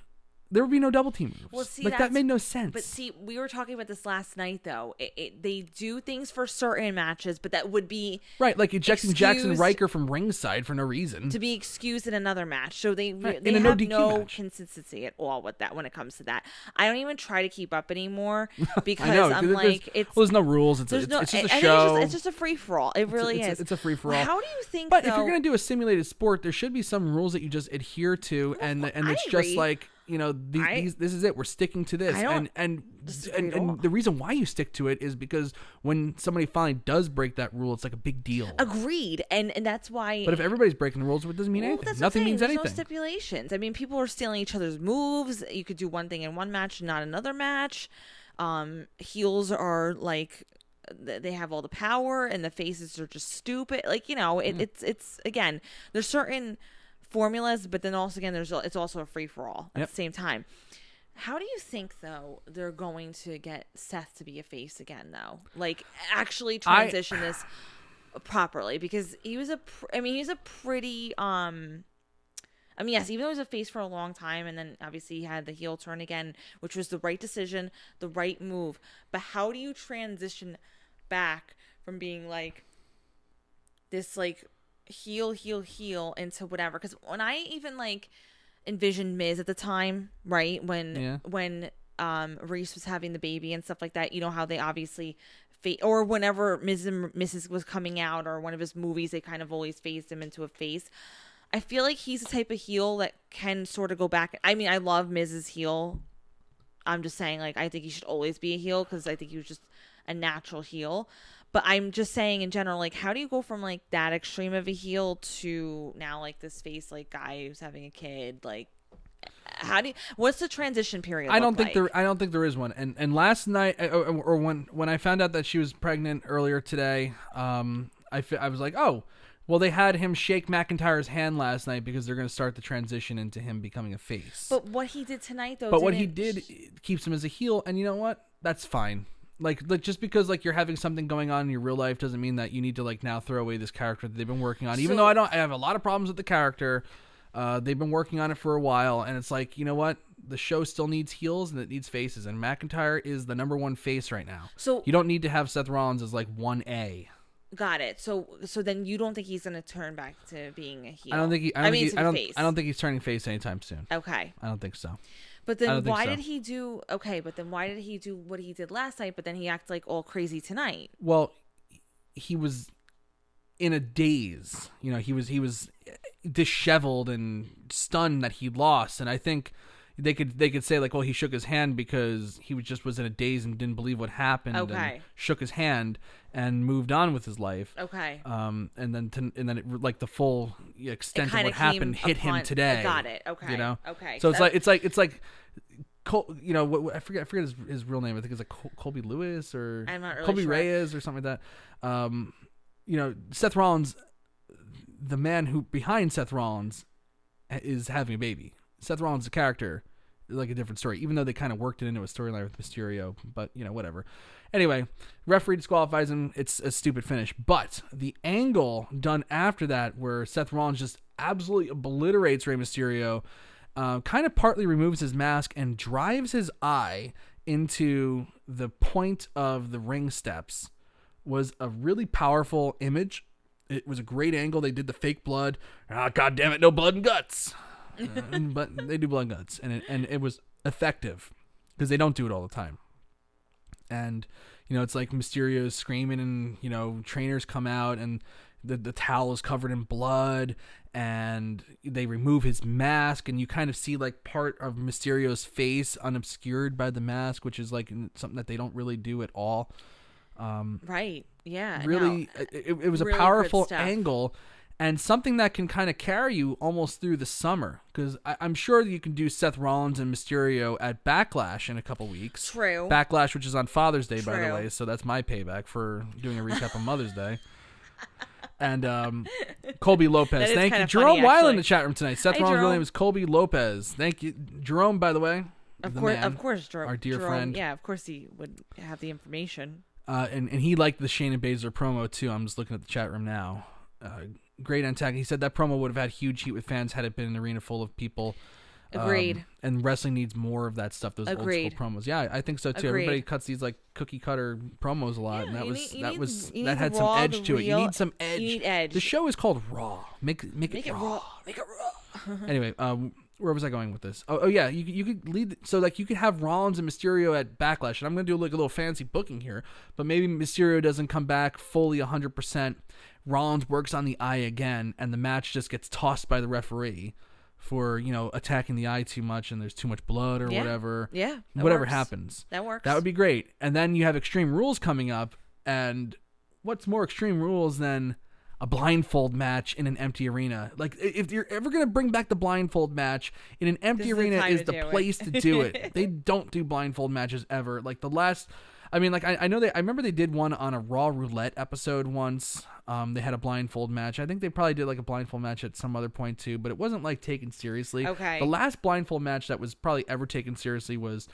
there would be no double team moves. Well, see, that made no sense. But see, we were talking about this last night, though. They do things for certain matches, but that would be right, like ejecting Jackson Riker from ringside for no reason to be excused in another match. So they have no consistency at all with that when it comes to that. I don't even try to keep up anymore because I'm like, there's no rules. It's just a show. It's just a free for all. It really is. It's a free for all. How do you think? But if you're gonna do a simulated sport, there should be some rules that you just adhere to, and it's just like, you know, this is it. We're sticking to this, and the reason why you stick to it is because when somebody finally does break that rule, it's like a big deal. Agreed, and that's why. But if everybody's breaking the rules, it doesn't mean anything. Nothing means anything. There's no stipulations. I mean, people are stealing each other's moves. You could do one thing in one match, not another match. Heels are like, they have all the power, and the faces are just stupid. Like, you know, it's again, there's certain formulas, but then also again, it's also a free for all at the same time. How do you think though they're going to get Seth to be a face again though? Like actually transition this? properly, because he's a pretty yes, even though he was a face for a long time, and then obviously he had the heel turn again, which was the right decision, the right move. But how do you transition back from being like this like heel into whatever? Because when I even like envisioned Miz at the time, right, when Reese was having the baby and stuff like that, you know how they obviously or whenever Miz and Mrs. was coming out, or one of his movies, they kind of always phased him into a face. I feel like he's the type of heel that can sort of go back. I mean, I love Miz's heel. I'm just saying, like, I think he should always be a heel, because I think he was just a natural heel. But I'm just saying in general, like, how do you go from like that extreme of a heel to now like this face like guy who's having a kid? Like, what's the transition period? I don't think there is one. And last night, or when I found out that she was pregnant earlier today, I was like, oh. Well, they had him shake McIntyre's hand last night because they're going to start the transition into him becoming a face. But what he did tonight, though. But what he did keeps him as a heel, and you know what? That's fine. Like just because like you're having something going on in your real life doesn't mean that you need to like now throw away this character that they've been working on. Even though I have a lot of problems with the character, they've been working on it for a while, and it's like, you know what? The show still needs heels and it needs faces, and McIntyre is the number one face right now. So you don't need to have Seth Rollins as like 1A. Got it. So then you don't think he's going to turn back to being a heel? I don't think he's turning face anytime soon. Okay. I don't think so. But then why did he do what he did last night, but then he acted like all crazy tonight? Well, he was in a daze. You know, he was disheveled and stunned that he lost, and I think they could say like, well, he shook his hand because he was in a daze and didn't believe what happened. Okay. And shook his hand and moved on with his life. Okay. And then it, like the full extent of what happened hit him today. Got it. Okay. You know. Okay. So it's like. You know, I forget his real name. I think it's like Colby Lewis or I'm not really Colby sure. Reyes or something like that. You know, Seth Rollins, the man who behind Seth Rollins is having a baby. Seth Rollins, the character, is like a different story, even though they kind of worked it into a storyline with Mysterio, but you know, whatever. Anyway, referee disqualifies him. It's a stupid finish, but the angle done after that where Seth Rollins just absolutely obliterates Rey Mysterio, kind of partly removes his mask and drives his eye into the point of the ring steps, was a really powerful image. It was a great angle. They did the fake blood. God damn it, no blood and guts. But they do blood and guts, and it was effective because they don't do it all the time. And you know, it's like Mysterio's screaming, and you know, trainers come out, and the towel is covered in blood, and they remove his mask, and you kind of see like part of Mysterio's face unobscured by the mask, which is like something that they don't really do at all. Right. Yeah. Really, no. it was a really powerful angle. And something that can kind of carry you almost through the summer. Because I'm sure you can do Seth Rollins and Mysterio at Backlash in a couple weeks. True. Backlash, which is on Father's Day, True. by the way. So that's my payback for doing a recap on Mother's Day. And Colby Lopez. Thank you. Jerome Weil in the chat room tonight. Seth Rollins' real name is Colby Lopez. Thank you. Jerome, by the way. Of course, Jerome. Our dear friend. Yeah, of course he would have the information. And he liked the Shayna Baszler promo, too. I'm just looking at the chat room now. Great antagonist. He said that promo would have had huge heat with fans had it been an arena full of people. Agreed. And wrestling needs more of that stuff. Those Agreed. old school promos. Yeah, I think so too. Agreed. Everybody cuts these like cookie cutter promos a lot, and that had raw, some edge to it. You need some edge. You need edge. The show is called Raw. Make it raw. Make it raw. Anyway, where was I going with this? Oh yeah, you could lead. So like you could have Rollins and Mysterio at Backlash, and I'm gonna do like a little fancy booking here, but maybe Mysterio doesn't come back fully 100%. Rollins works on the eye again, and the match just gets tossed by the referee for, you know, attacking the eye too much, and there's too much blood or whatever. Yeah, whatever works. happens. That works. That would be great. And then you have Extreme Rules coming up, and what's more Extreme Rules than a blindfold match in an empty arena? Like, if you're ever going to bring back the blindfold match in an empty arena is the place to do it. They don't do blindfold matches ever. Like the last... I mean, like I remember they did one on a Raw Roulette episode once. They had a blindfold match. I think they probably did like a blindfold match at some other point too, but it wasn't like taken seriously. Okay. The last blindfold match that was probably ever taken seriously was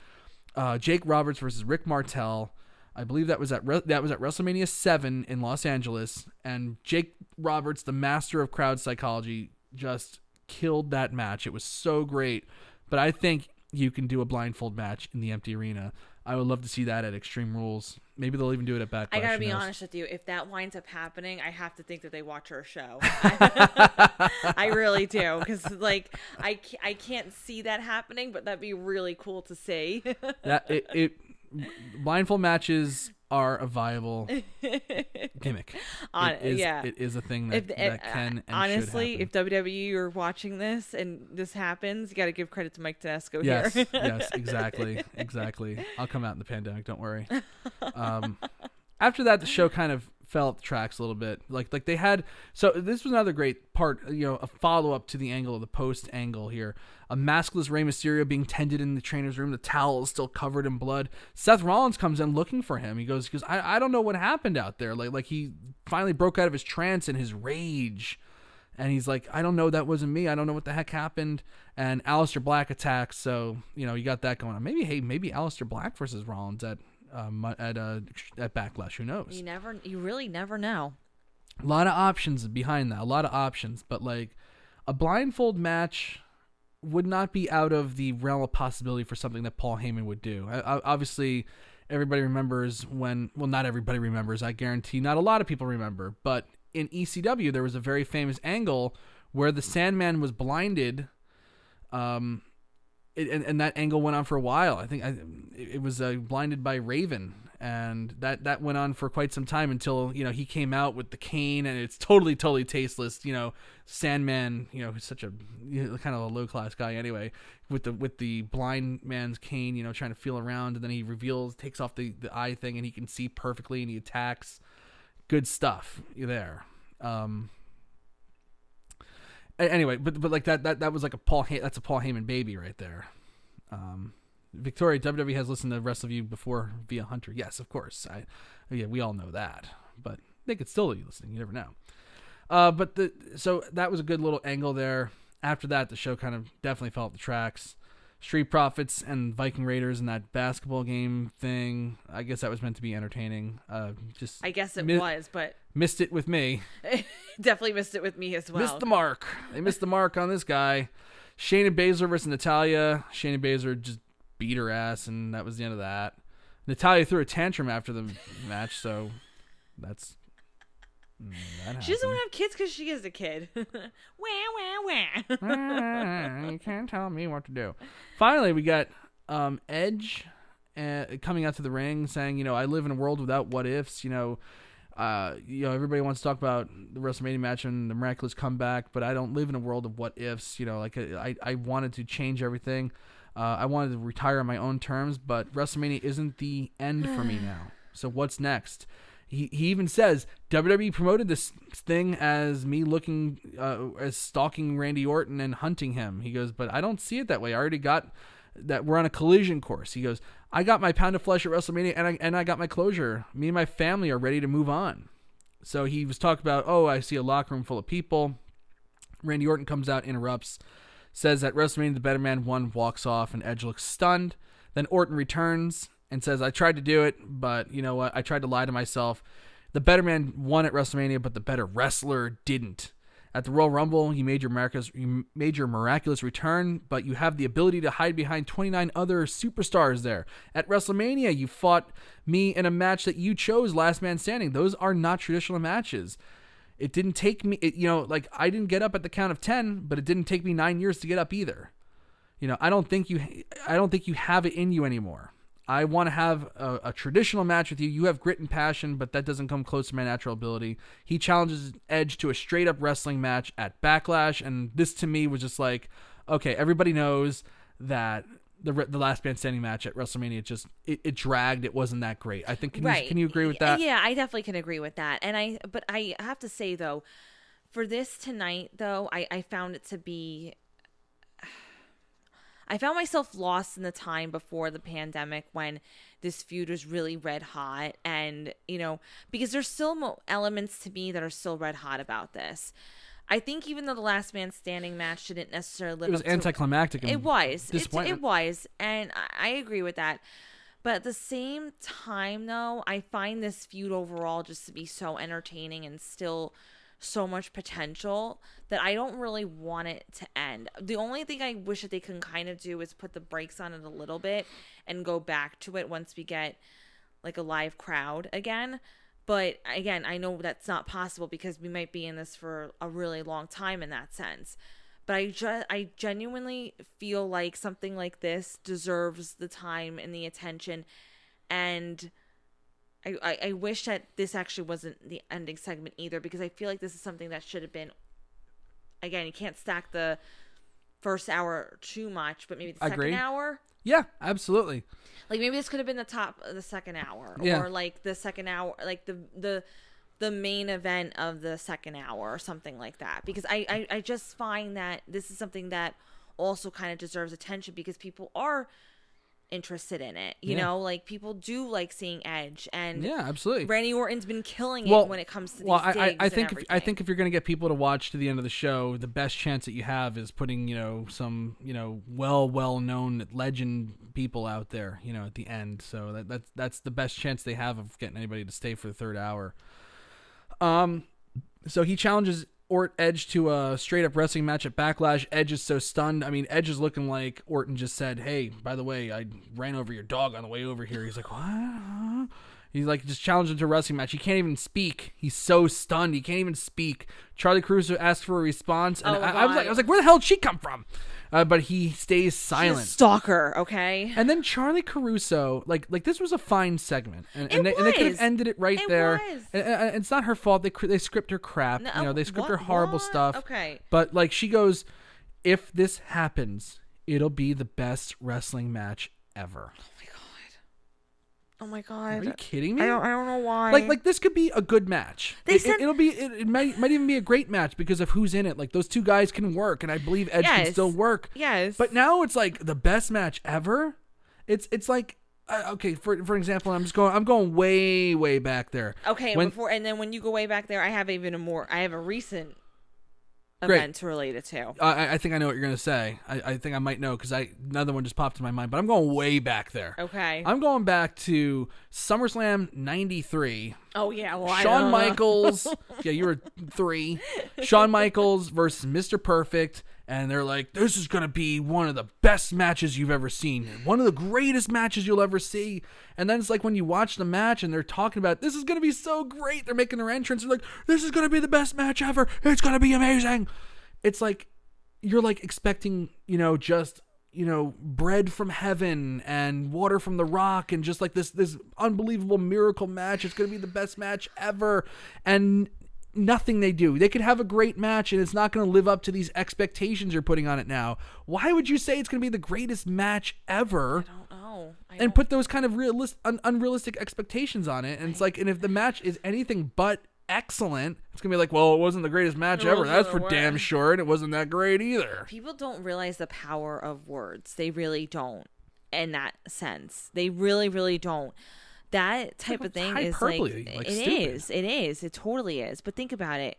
Jake Roberts versus Rick Martel I believe that was at WrestleMania 7 in Los Angeles, and Jake Roberts, the master of crowd psychology, just killed that match. It was so great. But I think you can do a blindfold match in the empty arena. I would love to see that at Extreme Rules. Maybe they'll even do it at Backlash. I gotta be honest with you. If that winds up happening, I have to think that they watch our show. I really do, because like I can't see that happening, but that'd be really cool to see. Blindfold matches are a viable gimmick. It is a thing that can and honestly, should if WWE are watching this and this happens, you got to give credit to Mike Tedesco here. Yes, exactly. I'll come out in the pandemic, don't worry. After that, the show kind of fell off the tracks a little bit. Like they had, so this was another great part, a follow-up to the angle of the post angle here. A maskless Rey Mysterio being tended in the trainer's room. The towel is still covered in blood. Seth Rollins comes in looking for him. He goes, I don't know what happened out there. Like he finally broke out of his trance and his rage. And he's like, I don't know, that wasn't me. I don't know what the heck happened. And Aleister Black attacks. So, you got that going on. Maybe Aleister Black versus Rollins at Backlash. Who knows? You really never know. A lot of options behind that. But like a blindfold match would not be out of the realm of possibility for something that Paul Heyman would do. Obviously, everybody remembers not everybody remembers. I guarantee not a lot of people remember. But in ECW, there was a very famous angle where the Sandman was blinded. And that angle went on for a while. I think it was blinded by Raven, and that went on for quite some time until he came out with the cane, and it's totally tasteless. Sandman, who's such a kind of a low class guy anyway, with the blind man's cane, trying to feel around, and then he takes off the eye thing, and he can see perfectly, and he attacks. Good stuff there. Anyway, but like that was like that's a Paul Heyman baby right there. Victoria, WWE has listened to Wrestleview before via Hunter. Yes, of course. We all know that, but they could still be listening. You never know. So that was a good little angle there. After that, the show kind of definitely fell off the tracks. Street Profits and Viking Raiders and that basketball game thing. I guess that was meant to be entertaining. I guess it was, but missed it with me. Definitely missed it with me as well. Missed the mark. They missed the mark on this guy. Shayna Baszler versus Natalya. Shayna Baszler just beat her ass, and that was the end of that. Natalya threw a tantrum after the match, so that she doesn't want to have kids because she is a kid. Wah, wah, wah. You can't tell me what to do. Finally, we got Edge coming out to the ring saying, I live in a world without what ifs. Everybody wants to talk about the WrestleMania match and the miraculous comeback, but I don't live in a world of what ifs. I wanted to change everything. I wanted to retire on my own terms, but WrestleMania isn't the end for me now. So what's next? He even says WWE promoted this thing as me looking as stalking Randy Orton and hunting him. He goes, but I don't see it that way. I already got that. We're on a collision course. He goes, I got my pound of flesh at WrestleMania, and I got my closure. Me and my family are ready to move on. So he was talking about, I see a locker room full of people. Randy Orton comes out, interrupts, says that WrestleMania the better man won, walks off, and Edge looks stunned. Then Orton returns and says, I tried to do it, but you know what? I tried to lie to myself. The better man won at WrestleMania, but the better wrestler didn't. At the Royal Rumble, you made your miraculous return, but you have the ability to hide behind 29 other superstars there. At WrestleMania, you fought me in a match that you chose, Last Man Standing. Those are not traditional matches. It didn't take me, I didn't get up at the count of 10, but it didn't take me 9 years to get up either. I don't think you have it in you anymore. I want to have a traditional match with you. You have grit and passion, but that doesn't come close to my natural ability. He challenges Edge to a straight-up wrestling match at Backlash, and this to me was just like, okay, everybody knows that the Last Man Standing match at WrestleMania it dragged. It wasn't that great. I think can you agree with that? Yeah, I definitely can agree with that. But I have to say though, for this tonight though, I found it to be. I found myself lost in the time before the pandemic when this feud was really red hot. And, because there's still elements to me that are still red hot about this. I think even though the Last Man Standing match didn't necessarily live up to... It was anticlimactic. It was. It was. And I agree with that. But at the same time, though, I find this feud overall just to be so entertaining and still so much potential that I don't really want it to end. The only thing I wish that they can kind of do is put the brakes on it a little bit and go back to it once we get like a live crowd again. But again, I know that's not possible because we might be in this for a really long time in that sense. But I genuinely feel like something like this deserves the time and the attention. And I wish that this actually wasn't the ending segment either, because I feel like this is something that should have been, again, you can't stack the first hour too much, but maybe the second hour. Yeah, absolutely. Like maybe this could have been the top of the second hour, or like the second hour, like the main event of the second hour or something like that. Because I just find that this is something that also kind of deserves attention because people are interested in it. You know, like people do like seeing Edge, and absolutely. Randy Orton's been killing it when it comes to these digs I think and I think if you're going to get people to watch to the end of the show, the best chance that you have is putting some well-known legend people out there at the end. So that's the best chance they have of getting anybody to stay for the third hour. So he challenges Edge to a straight up wrestling match at Backlash. Edge is so stunned. I mean, Edge is looking like Orton just said, "Hey, by the way, I ran over your dog on the way over here." He's like, "What?" He's like just challenged him to a wrestling match. He can't even speak. He's so stunned. He can't even speak. Charlie Caruso asked for a response, and I was like, "Where the hell did she come from?" But he stays silent. She's a stalker, okay? And then Charlie Caruso, like this was a fine segment, and they could have ended it right there. And it's not her fault. They script her crap. No, they script her horrible stuff. Okay. But like she goes, if this happens, it'll be the best wrestling match ever. Oh my god! Are you kidding me? I don't know why. Like this could be a good match. It might even be a great match because of who's in it. Like those two guys can work, and I believe Edge can still work. Yes. But now it's like the best match ever. It's like okay, for example, I'm going way back there. Okay, and then when you go way back there, I have a recent event to relate it to. I think I know what you're gonna say. I think I might know because another one just popped in my mind. But I'm going way back there. Okay. I'm going back to SummerSlam '93. Oh yeah, well, Shawn Michaels. Yeah, you were 3. Shawn Michaels versus Mr. Perfect, and they're like, "This is gonna be one of the best matches you've ever seen. One of the greatest matches you'll ever see." And then it's like when you watch the match and they're talking about this is gonna be so great. They're making their entrance. They're like, "This is gonna be the best match ever. It's gonna be amazing." It's like you're like expecting, just bread from heaven and water from the rock and just like this unbelievable miracle match. It's gonna be the best match ever, and nothing they do. They could have a great match and it's not going to live up to these expectations you're putting on it now. Why would you say it's going to be the greatest match ever? I don't know. And put those kind of unrealistic expectations on it. And it's like, and if the match is anything but excellent, it's going to be like, well, it wasn't the greatest match ever. That's for damn sure. And it wasn't that great either. People don't realize the power of words. They really don't in that sense. They really, really don't. That type of thing is like it is. It totally is. But think about it.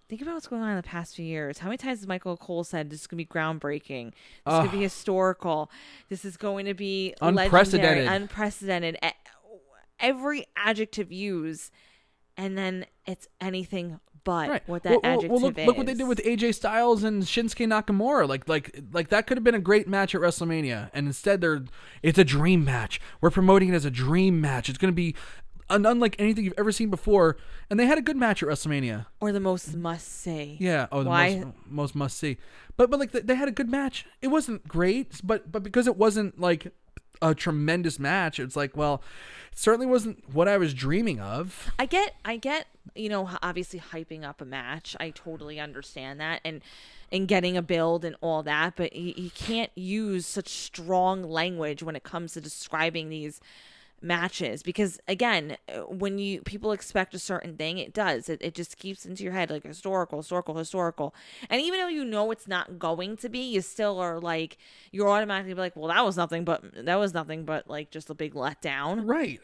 Think about what's going on in the past few years. How many times has Michael Cole said this is going to be groundbreaking? This is going to be historical. This is going to be legendary, unprecedented. Every adjective used, and then it's anything but what that adjective is. Look what they did with AJ Styles and Shinsuke Nakamura. Like that could have been a great match at WrestleMania, and instead it's a dream match. We're promoting it as a dream match. It's going to be unlike anything you've ever seen before, and they had a good match at WrestleMania. Or the most must-see. Yeah. Oh, the most must-see. But like they had a good match. It wasn't great, but because it wasn't like a tremendous match, it's like, well, it certainly wasn't what I was dreaming of. I get, obviously hyping up a match. I totally understand that, and getting a build and all that, but you can't use such strong language when it comes to describing these matches, because again, when people expect a certain thing, it just keeps into your head like historical, and even though it's not going to be, you still are like, you're automatically like, well, that was nothing but like just a big letdown. Right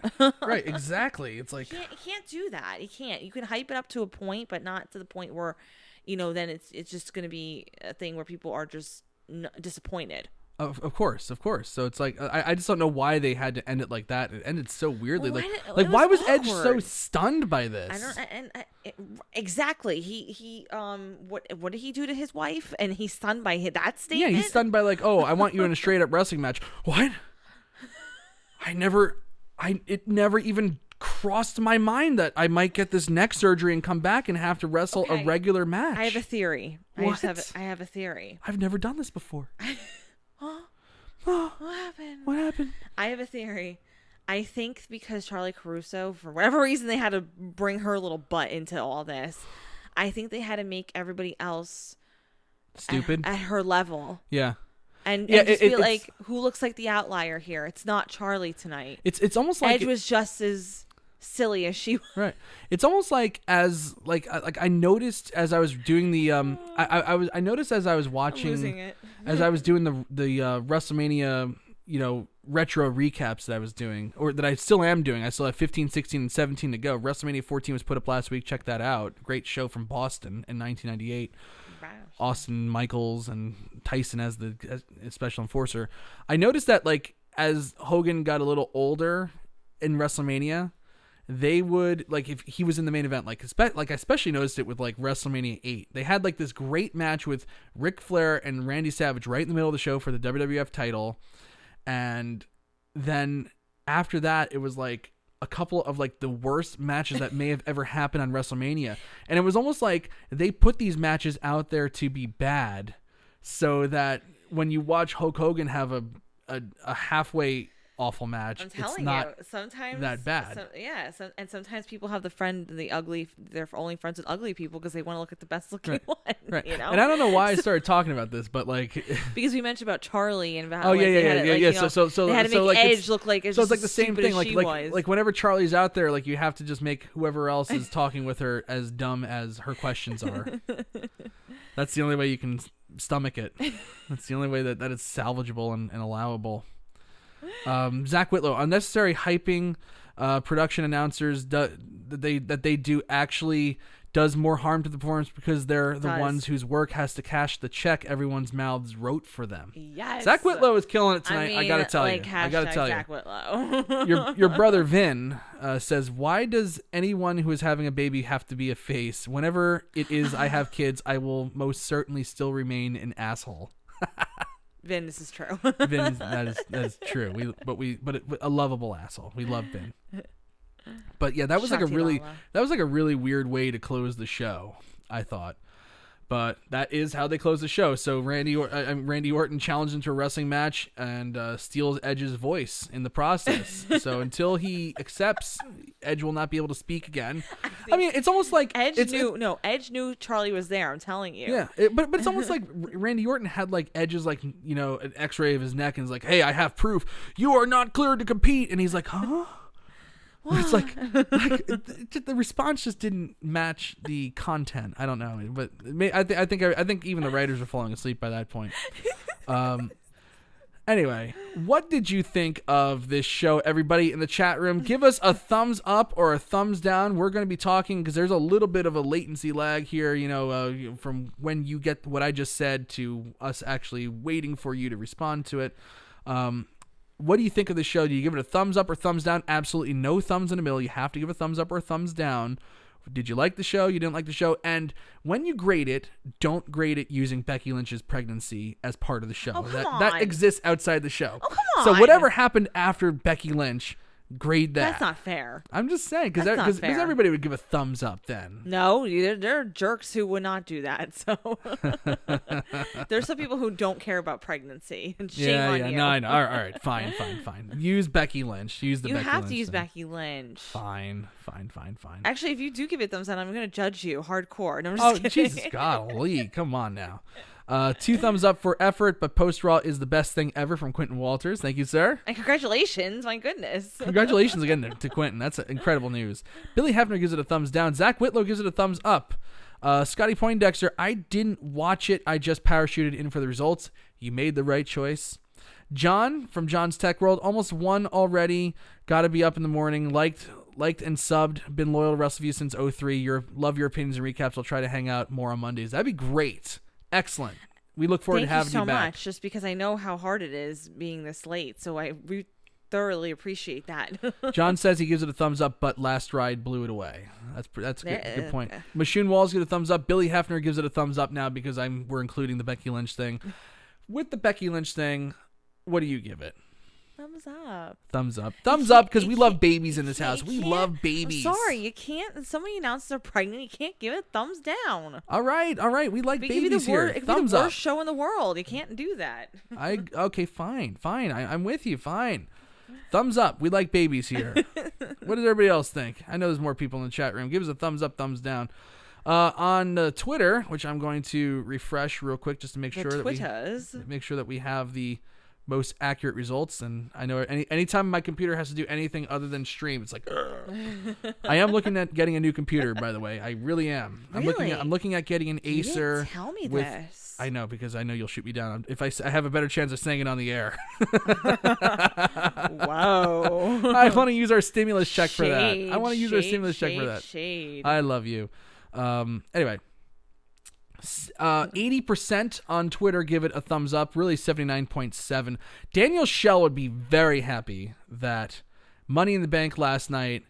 exactly. It's like you can't do that. You can hype it up to a point, but not to the point where then it's just going to be a thing where people are just disappointed. Of course. So it's like I just don't know why they had to end it like that. It ended so weirdly. Well, Why was Edge awkward. so stunned by this? I don't. Exactly. He what did he do to his wife? And he's stunned by that statement. Yeah, he's stunned by like, oh, I want you in a straight up wrestling match. What? It never even crossed my mind that I might get this neck surgery and come back and have to wrestle a regular match. I have a theory. What? I have a theory. I've never done this before. What happened? What happened? I have a theory. I think because Charlie Caruso, for whatever reason, they had to bring her little butt into all this. I think they had to make everybody else stupid at her level. Yeah. And just be like, who looks like the outlier here? It's not Charlie tonight. It's almost like Edge was just as silly as she was. Right. It's almost like I noticed as I was doing the I noticed as I was watching, I'm losing it. as I was doing the WrestleMania, retro recaps that I was doing, or that I still am doing. I still have 15, 16, and 17 to go. WrestleMania 14 was put up last week. Check that out. Great show from Boston in 1998. Wow. Austin Michaels and Tyson as special enforcer. I noticed that like as Hogan got a little older in WrestleMania, they would like if he was in the main event, like I especially noticed it with like WrestleMania 8. They had like this great match with Ric Flair and Randy Savage right in the middle of the show for the WWF title, and then after that it was like a couple of like the worst matches that may have ever happened on WrestleMania, and it was almost like they put these matches out there to be bad, so that when you watch Hulk Hogan have a halfway awful match, I'm telling it's not you, sometimes that bad. And sometimes people have they're only friends with ugly people because they want to look at the best looking one. Right. You know? And I don't know why I started talking about this, but like because we mentioned about Charlie and how so they had to make like Edge look like it's like the same thing. Like whenever Charlie's out there, like you have to just make whoever else is talking with her as dumb as her questions are. That's the only way you can stomach it. That's the only way that it's salvageable and allowable. Zach Whitlow, unnecessary hyping production announcers that they do actually does more harm to the performance because they're the ones whose work has to cash the check everyone's mouths wrote for them. Yes. Zach Whitlow is killing it tonight. I mean, I gotta tell you. Zach Whitlow. Your brother Vin says, why does anyone who is having a baby have to be a face? Whenever it is I have kids, I will most certainly still remain an asshole. Vin, this is true. Vin, that is true. But a lovable asshole. We love Vin. But yeah, that was like a really weird way to close the show, I thought. But that is how they close the show. So Randy Orton challenged into a wrestling match and steals Edge's voice in the process. So until he accepts, Edge will not be able to speak again. I mean, it's almost like Edge knew Charlie was there. I'm telling you. Yeah, but it's almost like Randy Orton had like Edge's like an X-ray of his neck and is like, "Hey, I have proof. You are not cleared to compete." And he's like, "Huh?" It's like the response just didn't match the content. I don't know, but I think even the writers are falling asleep by that point. Anyway, what did you think of this show? Everybody in the chat room, give us a thumbs up or a thumbs down. We're going to be talking because there's a little bit of a latency lag here, from when you get what I just said to us actually waiting for you to respond to it. What do you think of the show? Do you give it a thumbs up or thumbs down? Absolutely no thumbs in the middle. You have to give a thumbs up or a thumbs down. Did you like the show? You didn't like the show? And when you grade it, don't grade it using Becky Lynch's pregnancy as part of the show. That exists outside the show. Oh, come on. So whatever happened after Becky Lynch, grade that. That's not fair. I'm just saying, because everybody would give a thumbs up then. No, there are jerks who would not do that. So there's some people who don't care about pregnancy. And shame on you. No, I know. All right, fine. Use Becky Lynch. Use the Becky Lynch. You have to use Becky Lynch. Fine. Actually, if you do give it thumbs down, I'm going to judge you hardcore. No, I'm just kidding. Jesus, golly, come on now. 2 thumbs up for effort, but post-Raw is the best thing ever from Quentin Walters. Thank you, sir. And congratulations. My goodness. Congratulations again to Quentin. That's incredible news. Billy Hefner gives it a thumbs down. Zach Whitlow gives it a thumbs up. Scotty Poindexter, I didn't watch it. I just parachuted in for the results. You made the right choice. John from John's Tech World, almost won already. Got to be up in the morning. Liked and subbed. Been loyal to Wrestleview since 2003. Love your opinions and recaps. I'll try to hang out more on Mondays. That'd be great. Excellent. we look forward to having you back. Thank you so much, just because I know how hard it is being this late. So I thoroughly appreciate that. John says he gives it a thumbs up, but Last Ride blew it away. That's a good point. Machine Walls give it a thumbs up. Billy Hefner gives it a thumbs up now because we're including the Becky Lynch thing. With the Becky Lynch thing, what do you give it? Thumbs up. Thumbs up. Thumbs up because we love babies in this house. We love babies. I'm sorry, you can't. Somebody announced they're pregnant. You can't give it thumbs down. All right. We like babies here. It could Thumbs be the up. worst show in the world. You can't do that. Okay, fine. I'm with you. Fine. Thumbs up. We like babies here. What does everybody else think? I know there's more people in the chat room. Give us a thumbs up, thumbs down. On Twitter, which I'm going to refresh real quick just to make sure that we have the most accurate results. And I know anytime my computer has to do anything other than stream, it's like, I am looking at getting a new computer, by the way. I really am. Really? I'm looking at getting an Acer. You didn't tell me this. I know, because I know you'll shoot me down. If I have a better chance of saying it on the air. Wow. I want to use our stimulus check for that. Shade, I want to use our stimulus check for that. Shade. I love you. Anyway, 80% on Twitter give it a thumbs up. Really 79.7. Daniel Schell would be very happy that Money in the Bank last night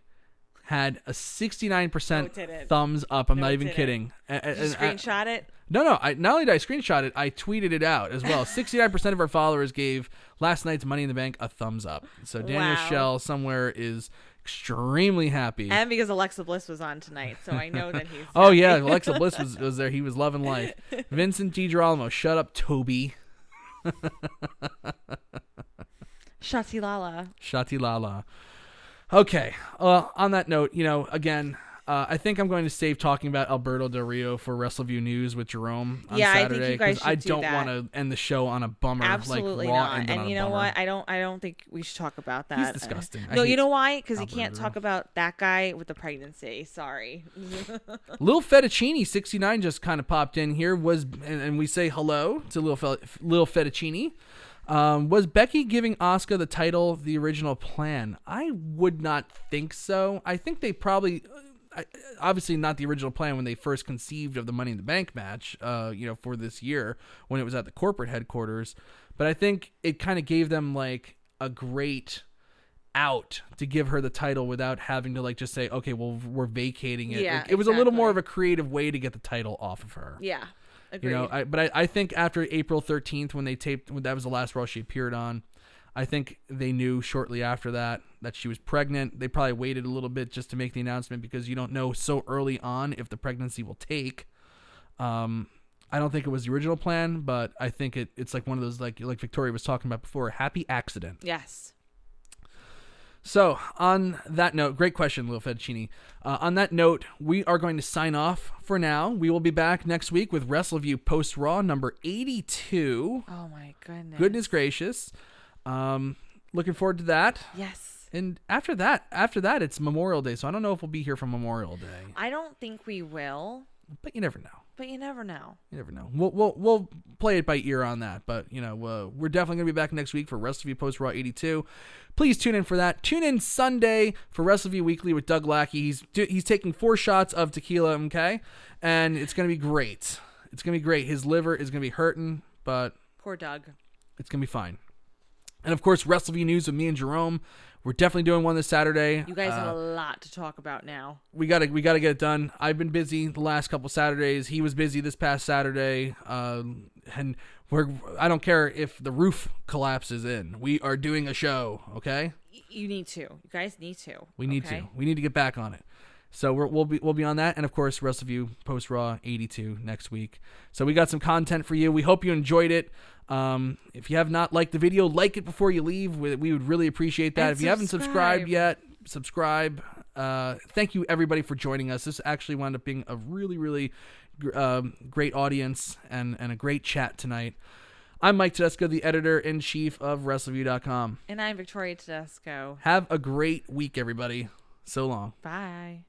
had a 69% thumbs up. I'm not even kidding. Did you screenshot it? No. Not only did I screenshot it, I tweeted it out as well. 69% of our followers gave last night's Money in the Bank a thumbs up. So Daniel Schell somewhere is extremely happy. And because Alexa Bliss was on tonight, so I know that he's Oh, yeah. Alexa Bliss was there. He was loving life. Vincent DiGirolamo, shut up, Toby. Shati Lala. Okay. On that note, again, I think I'm going to save talking about Alberto Del Rio for Wrestleview News with Jerome on Saturday. I think you guys should I don't want to end the show on a bummer. Absolutely like Raw not. ended And on you a know bummer. what? I don't think we should talk about that. He's disgusting. No, you know why? Because you Alberto can't Del talk about that guy with the pregnancy. Sorry. Lil Fettuccine 69 just kind of popped in here. And we say hello to Lil Fettuccine. Was Becky giving Asuka the title the original plan? I would not think so. I think they probably, obviously not the original plan when they first conceived of the Money in the Bank match, for this year when it was at the corporate headquarters. But I think it kind of gave them like a great out to give her the title without having to like just say, okay, well, we're vacating it. Yeah, it was a little more of a creative way to get the title off of her. Yeah. Agreed. I think after April 13th when that was the last Raw she appeared on, I think they knew shortly after that she was pregnant. They probably waited a little bit just to make the announcement because you don't know so early on if the pregnancy will take. I don't think it was the original plan, but I think it's like one of those like Victoria was talking about before, a happy accident. Yes. So, on that note, great question, Lil Fettuccine. On that note, we are going to sign off for now. We will be back next week with Wrestleview Post Raw number 82. Oh, my goodness. Goodness gracious. Looking forward to that. Yes. And after that, it's Memorial Day, so I don't know if we'll be here for Memorial Day. I don't think we will. But you never know. You never know. We'll play it by ear on that. But, we're definitely going to be back next week for Wrestleview Post Raw 82. Please tune in for that. Tune in Sunday for Wrestleview Weekly with Doug Lackey. He's taking 4 shots of tequila, okay? And it's going to be great. It's going to be great. His liver is going to be hurting, but... Poor Doug. It's going to be fine. And, of course, Wrestleview News with me and Jerome. We're definitely doing one this Saturday. You guys have a lot to talk about now. We gotta get it done. I've been busy the last couple Saturdays. He was busy this past Saturday. And I don't care if the roof collapses in. We are doing a show, okay? You need to. You guys need to. We need to. We need to get back on it. So we'll be on that, and of course, Wrestleview Post Raw 82 next week. So we got some content for you. We hope you enjoyed it. If you have not liked the video, like it before you leave. We would really appreciate that. And if you haven't subscribed yet, subscribe. Thank you everybody for joining us. This actually wound up being a really, really great audience and a great chat tonight. I'm Mike Tedesco, the editor-in-chief of Wrestleview.com. And I'm Victoria Tedesco. Have a great week, everybody. So long. Bye.